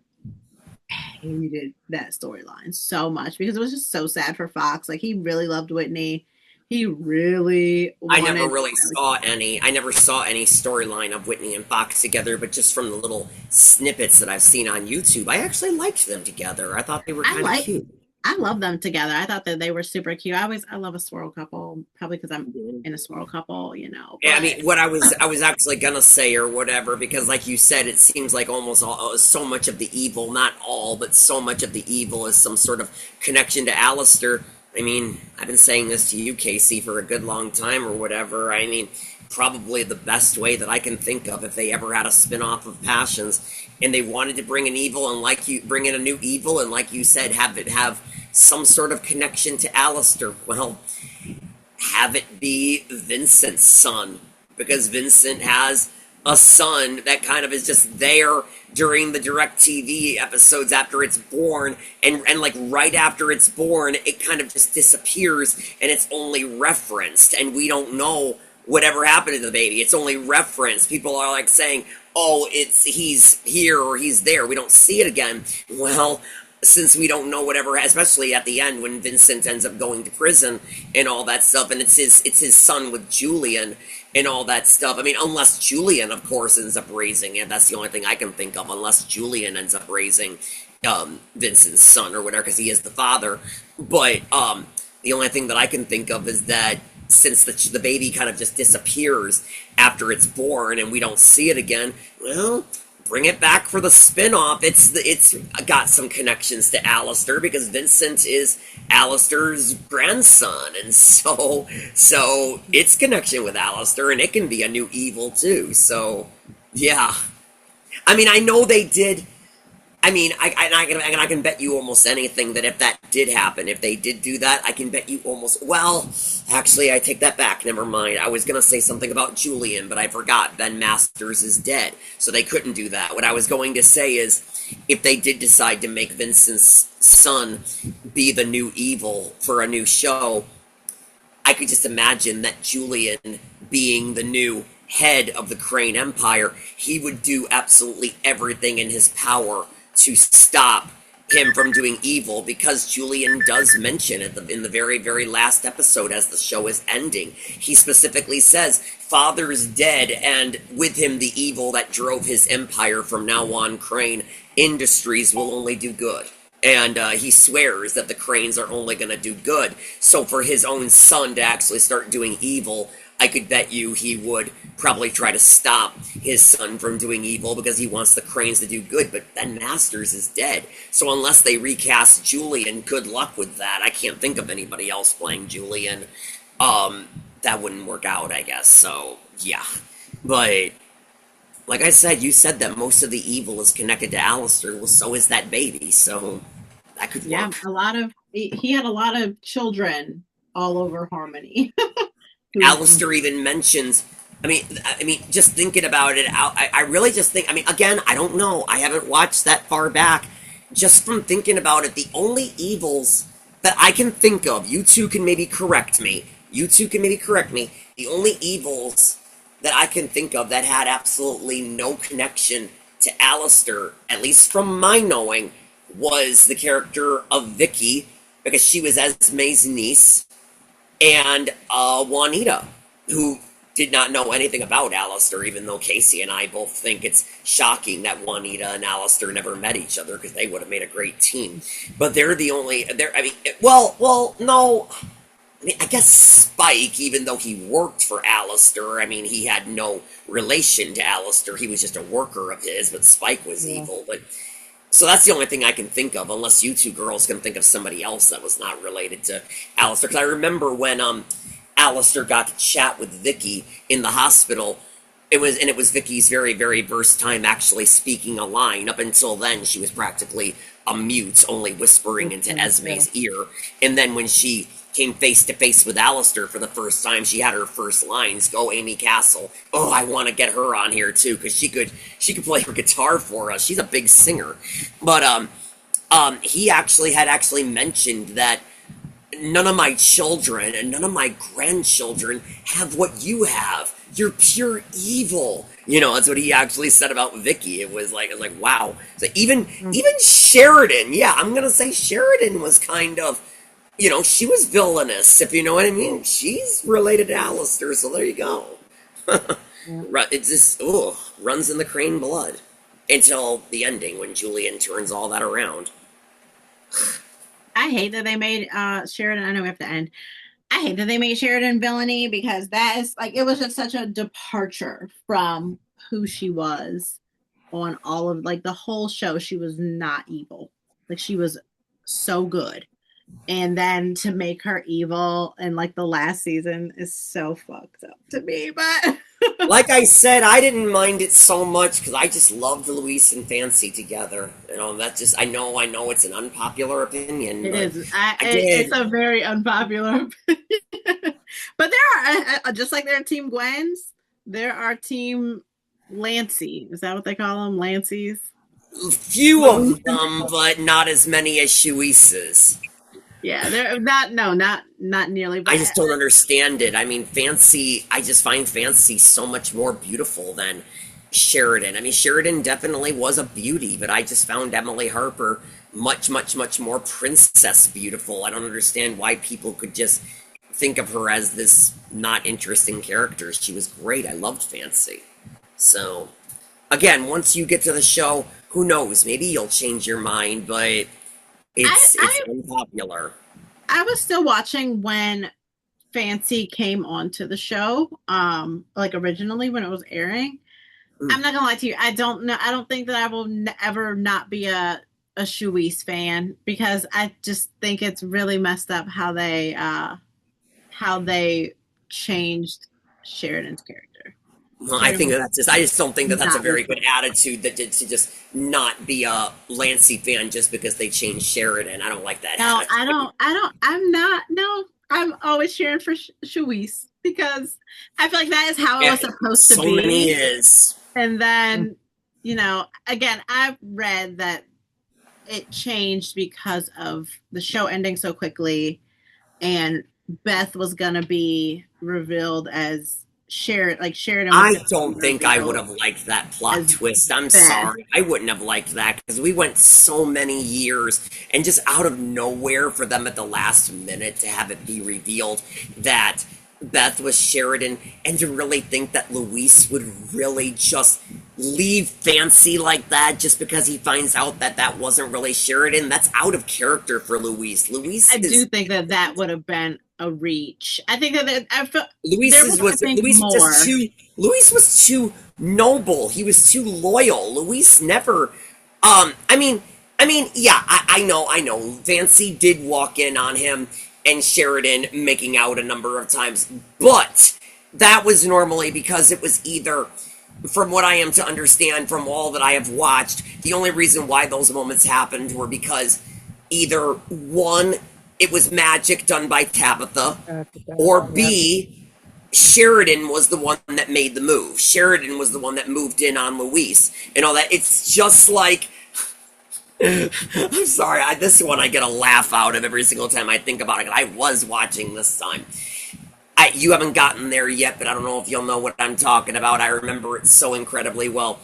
hated that storyline so much because it was just so sad for Fox. Like, he really loved Whitney. He really wanted. I never saw any storyline of Whitney and Fox together, but just from the little snippets that I've seen on YouTube, I actually liked them together. I thought they were I kind of like. cute. I love them together. I thought that they were super cute. I love a swirl couple, probably because I'm in a swirl couple, Yeah, I But mean, what I was actually gonna say or whatever, because like you said, it seems like almost so much of the evil, not all, but so much of the evil is some sort of connection to Alistair. I mean, I've been saying this to you, Casey, for a good long time or whatever. I mean, probably the best way that I can think of if they ever had a spin-off of Passions and they wanted to bring an evil and like you bring in a new evil and like you said, have it have some sort of connection to Alistair. Well, have it be Vincent's son, because Vincent has a son that kind of is just there during the direct TV episodes after it's born, and like right after it's born it kind of just disappears and it's only referenced and we don't know whatever happened to the baby. It's only referenced. People are like saying, oh, it's he's here or he's there, we don't see it again. Well, since we don't know whatever, especially at the end when Vincent ends up going to prison and all that stuff, and it's his son with Julian and all that stuff. I mean, unless Julian, of course, ends up raising it. That's the only thing I can think of. Unless Julian ends up raising Vincent's son or whatever, because he is the father. But the only thing that I can think of is that since the baby kind of just disappears after it's born and we don't see it again, well, bring it back for the spin-off. It's got some connections to Alistair because Vincent is Alistair's grandson, and so its connection with Alistair, and it can be a new evil too. So yeah, I mean, I know they did. I mean, I can bet you almost anything that if that did happen, if they did do that, I can bet you almost. Well, actually, I take that back. Never mind. I was gonna say something about Julian, but I forgot. Ben Masters is dead, so they couldn't do that. What I was going to say is, if they did decide to make Vincent's son be the new evil for a new show, I could just imagine that Julian being the new head of the Crane Empire, he would do absolutely everything in his power to stop him from doing evil because Julian does mention in the very, very last episode as the show is ending. He specifically says, Father's dead, and with him the evil that drove his empire from now on, Crane Industries, will only do good. And he swears that the Cranes are only going to do good. So for his own son to actually start doing evil, I could bet you he would probably try to stop his son from doing evil because he wants the Cranes to do good. But then Masters is dead. So unless they recast Julian, good luck with that. I can't think of anybody else playing Julian. That wouldn't work out, I guess. So, yeah. But like I said, you said that most of the evil is connected to Alistair. Well, so is that baby. So that could Yeah, work. a lot of he had a lot of children all over Harmony. Who, Alistair even mentions. I mean, just thinking about it, I really just think. I mean, again, I don't know. I haven't watched that far back. Just from thinking about it, the only evils that I can think of, you two can maybe correct me. You two can maybe correct me. The only evils that I can think of that had absolutely no connection to Alistair, at least from my knowing, was the character of Vicky, because she was Esme's niece, and Juanita, who did not know anything about Alistair, even though Casey and I both think it's shocking that Juanita and Alistair never met each other because they would have made a great team. But they're the only. They're. I mean, well, no. I mean, I guess Spike, even though he worked for Alistair, I mean, he had no relation to Alistair. He was just a worker of his, but Spike was yeah. evil. But so that's the only thing I can think of, unless you two girls can think of somebody else that was not related to Alistair. Because I remember when Alistair got to chat with Vicky in the hospital. It was Vicky's very, very first time actually speaking a line. Up until then, she was practically a mute, only whispering into Yeah. Esme's ear. And then when she came face to face with Alistair for the first time, she had her first lines. Go, Amy Castle. Oh, I want to get her on here too because she could play her guitar for us. She's a big singer. But he actually mentioned that none of my children and none of my grandchildren have what you have. You're pure evil. You know, that's what he actually said about Vicky. It was like wow. So even Sheridan, yeah, I'm gonna say Sheridan was kind of, she was villainous, if you know what I mean. She's related to Alistair, so there you go. Yeah. It just runs in the Crane blood until the ending when Julian turns all that around. I hate that they made Sheridan. I know we have to end. I hate that they made Sheridan villainy because that is like it was just such a departure from who she was on all of like the whole show. She was not evil. Like she was so good. And then to make her evil in like the last season is so fucked up to me. But Like I said, I didn't mind it so much because I just loved Luis and Fancy together. That just I know it's an unpopular opinion, it but is. I did. It's a very unpopular opinion. But there are just like there are Team Gwens, there are Team Lancey. Is that what they call them? Lancey's. Few Luis of and them, but not as many as Shuisa's. yeah, they're not no, not nearly. I But just don't understand it. I mean, Fancy, I just find Fancy so much more beautiful than Sheridan. I mean, Sheridan definitely was a beauty, but I just found Emily Harper much, much, much more princess beautiful. I don't understand why people could just think of her as this not interesting character. She was great. I loved Fancy. So, again, once you get to the show, who knows? Maybe you'll change your mind, but I, it's I unpopular. I was still watching when Fancy came onto the show, like originally when it was airing. I'm not gonna lie to you. I don't know. I don't think that I will ever not be a Shawise fan because I just think it's really messed up how they changed Sheridan's character. Well, I Sheridan think was that's just. I just don't think that that's a not very likable. good attitude. That to just not be a Lancey fan just because they changed Sheridan. I don't like that No, I attitude. don't. I don't. I'm not. No, I'm always cheering for Shawise because I feel like that is how it Yeah, was supposed to so many be. is. And then, again, I've read that it changed because of the show ending so quickly, and Beth was gonna be revealed as Sheridan. Like Sheridan was I gonna be don't think I would revealed have liked that plot as twist. I'm Beth. sorry. I wouldn't have liked that because we went so many years and just out of nowhere for them at the last minute to have it be revealed that Beth was Sheridan and to really think that Luis would really just leave Fancy like that just because he finds out that that wasn't really Sheridan. That's out of character for Luis. Luis I do is think that that would have been a reach. I think that I feel there was, I think, Luis was just more. too Luis was too noble. He was too loyal. Luis never yeah, I know. Fancy did walk in on him and Sheridan making out a number of times, but that was normally because it was either from what I am to understand from all that I have watched, the only reason why those moments happened were because either one, it was magic done by Tabitha, or Yep. B, Sheridan was the one that made the move. Sheridan was the one that moved in on Luis and all that. It's just like I'm sorry, this one I get a laugh out of every single time I think about it. I was watching this time. You haven't gotten there yet, but I don't know if you'll know what I'm talking about. I remember it so incredibly well.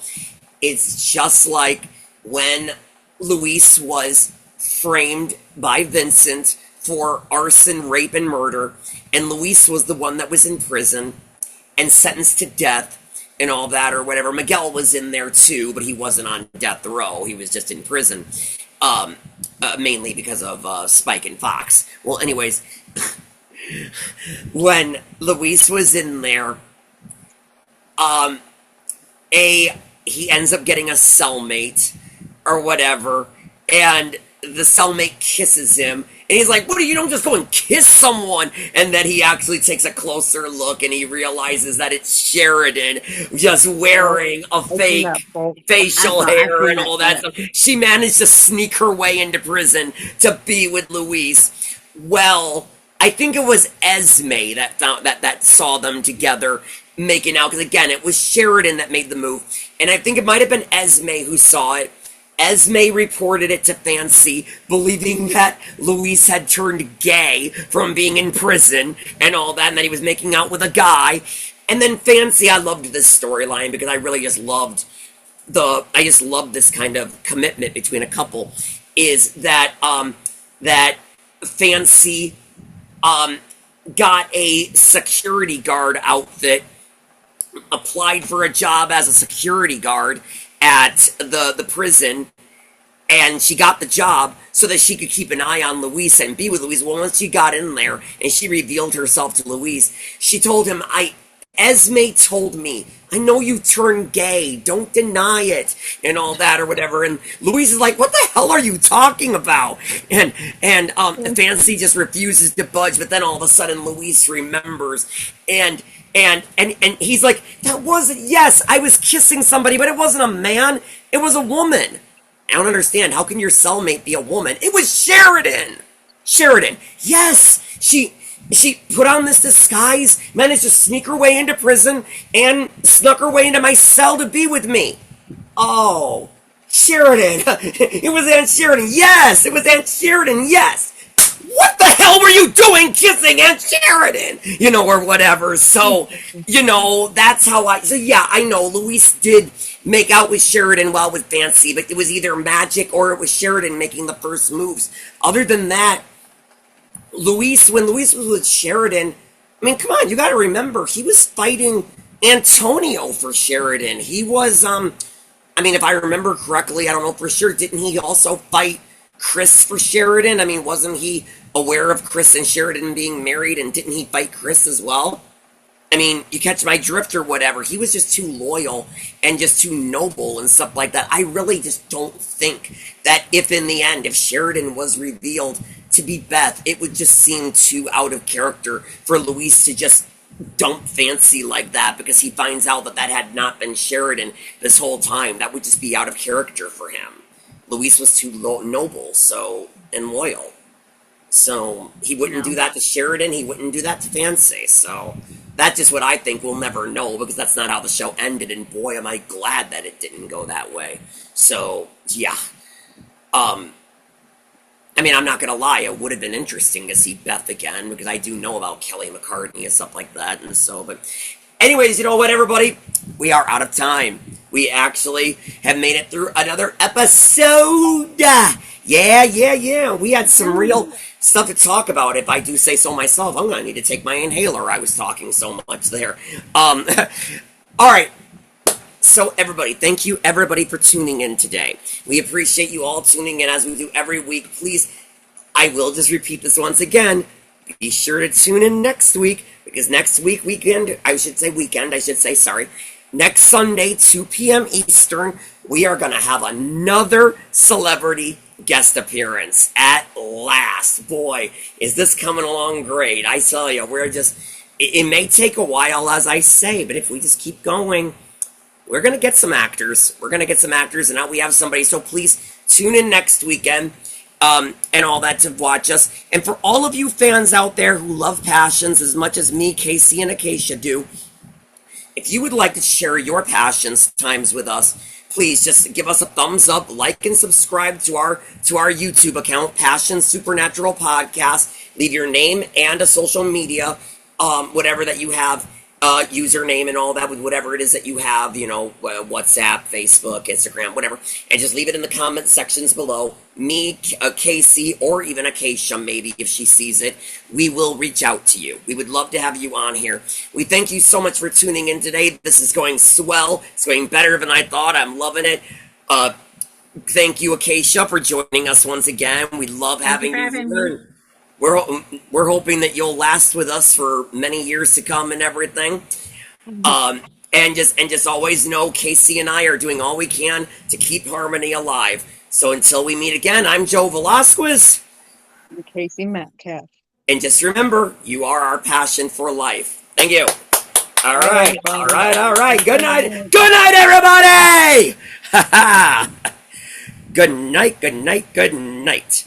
It's just like when Luis was framed by Vincent for arson, rape, and murder, and Luis was the one that was in prison and sentenced to death and all that or whatever. Miguel was in there too, but he wasn't on death row. He was just in prison, mainly because of Spike and Fox. Well, anyways, when Luis was in there, um, he ends up getting a cellmate or whatever, and the cellmate kisses him, and he's like, "What? You don't just go and kiss someone?" And then he actually takes a closer look, and he realizes that it's Sheridan just Yep. wearing a I've seen that fake both. facial I've hair seen and that all that clip. stuff. She managed to sneak her way into prison to be with Luis. Well, I think it was Esme that found that saw them together making out because again, it was Sheridan that made the move, and I think it might have been Esme who saw it. Esme reported it to Fancy, believing that Luis had turned gay from being in prison and all that, and that he was making out with a guy. And then Fancy, I loved this storyline because I really just loved I just love this kind of commitment between a couple. Is that Fancy um got a security guard outfit, applied for a job as a security guard at the prison, and she got the job so that she could keep an eye on Luis and be with Luis. Well, once she got in there and she revealed herself to Luis, she told him, Esme told me, I know you turned gay, don't deny it, and all that or whatever. And Luis is like, what the hell are you talking about? And Fancy just refuses to budge, but then all of a sudden Luis remembers, and he's like, that wasn't, yes, I was kissing somebody, but it wasn't a man, it was a woman. I don't understand. How can your cellmate be a woman? It was Sheridan. Sheridan. Yes, she put on this disguise, managed to sneak her way into prison, and snuck her way into my cell to be with me. Oh, Sheridan. It was Aunt Sheridan. Yes, it was Aunt Sheridan. Yes. What the hell were you doing kissing Aunt Sheridan? Or whatever. So, that's how so yeah, I know Luis did make out with Sheridan while with Fancy, but it was either magic or it was Sheridan making the first moves. Other than that, when Luis was with Sheridan, I mean, come on, you gotta remember, he was fighting Antonio for Sheridan. He was, I mean, if I remember correctly, I don't know for sure, didn't he also fight Chris for Sheridan? I mean, wasn't he aware of Chris and Sheridan being married, and didn't he fight Chris as well? I mean, you catch my drift or whatever. He was just too loyal and just too noble and stuff like that. I really just don't think that if in the end, if Sheridan was revealed to be Beth, it would just seem too out of character for Luis to just dump Fancy like that because he finds out that that had not been Sheridan this whole time. That would just be out of character for him. Luis was too noble, so, and loyal. So he wouldn't Yeah. do that to Sheridan. He wouldn't do that to Fancy. So that's just what I think we'll never know because that's not how the show ended. And boy, am I glad that it didn't go that way. So yeah. I mean, I'm not gonna lie. It would have been interesting to see Beth again because I do know about Kelly McCartney and stuff like that. And so, but anyways, you know what, everybody? We are out of time. We actually have made it through another episode. Yeah. We had some real stuff to talk about. If I do say so myself, I'm gonna need to take my inhaler. I was talking so much there. All right. So everybody, thank you everybody for tuning in today. We appreciate you all tuning in as we do every week. Please, I will just repeat this once again. Be sure to tune in next week because next week sorry. Next Sunday, 2 p.m. Eastern, we are going to have another celebrity guest appearance at last. Boy, is this coming along great. I tell you, it may take a while, as I say, but if we just keep going, we're going to get some actors. And now we have somebody. So please tune in next weekend and all that to watch us. And for all of you fans out there who love Passions as much as me, Casey, and Acacia do, if you would like to share your Passions times with us, please just give us a thumbs up, like and subscribe to our YouTube account, Passion Supernatural Podcast. Leave your name and a social media, whatever that you have, username and all that with whatever it is that you have, WhatsApp, Facebook, Instagram, whatever, and just leave it in the comment sections below. Me, Casey, or even Acacia, maybe if she sees it, we will reach out to you. We would love to have you on here. We thank you so much for tuning in today. This is going swell. It's going better than I thought. I'm loving it. Thank you, Acacia, for joining us once again. We love having you here. We're hoping that you'll last with us for many years to come and everything. And just always know Casey and I are doing all we can to keep harmony alive. So until we meet again, I'm Joe Velasquez. And Casey Metcalf. And just remember, you are our passion for life. Thank you. All right. Good night. Good night, everybody. Good night.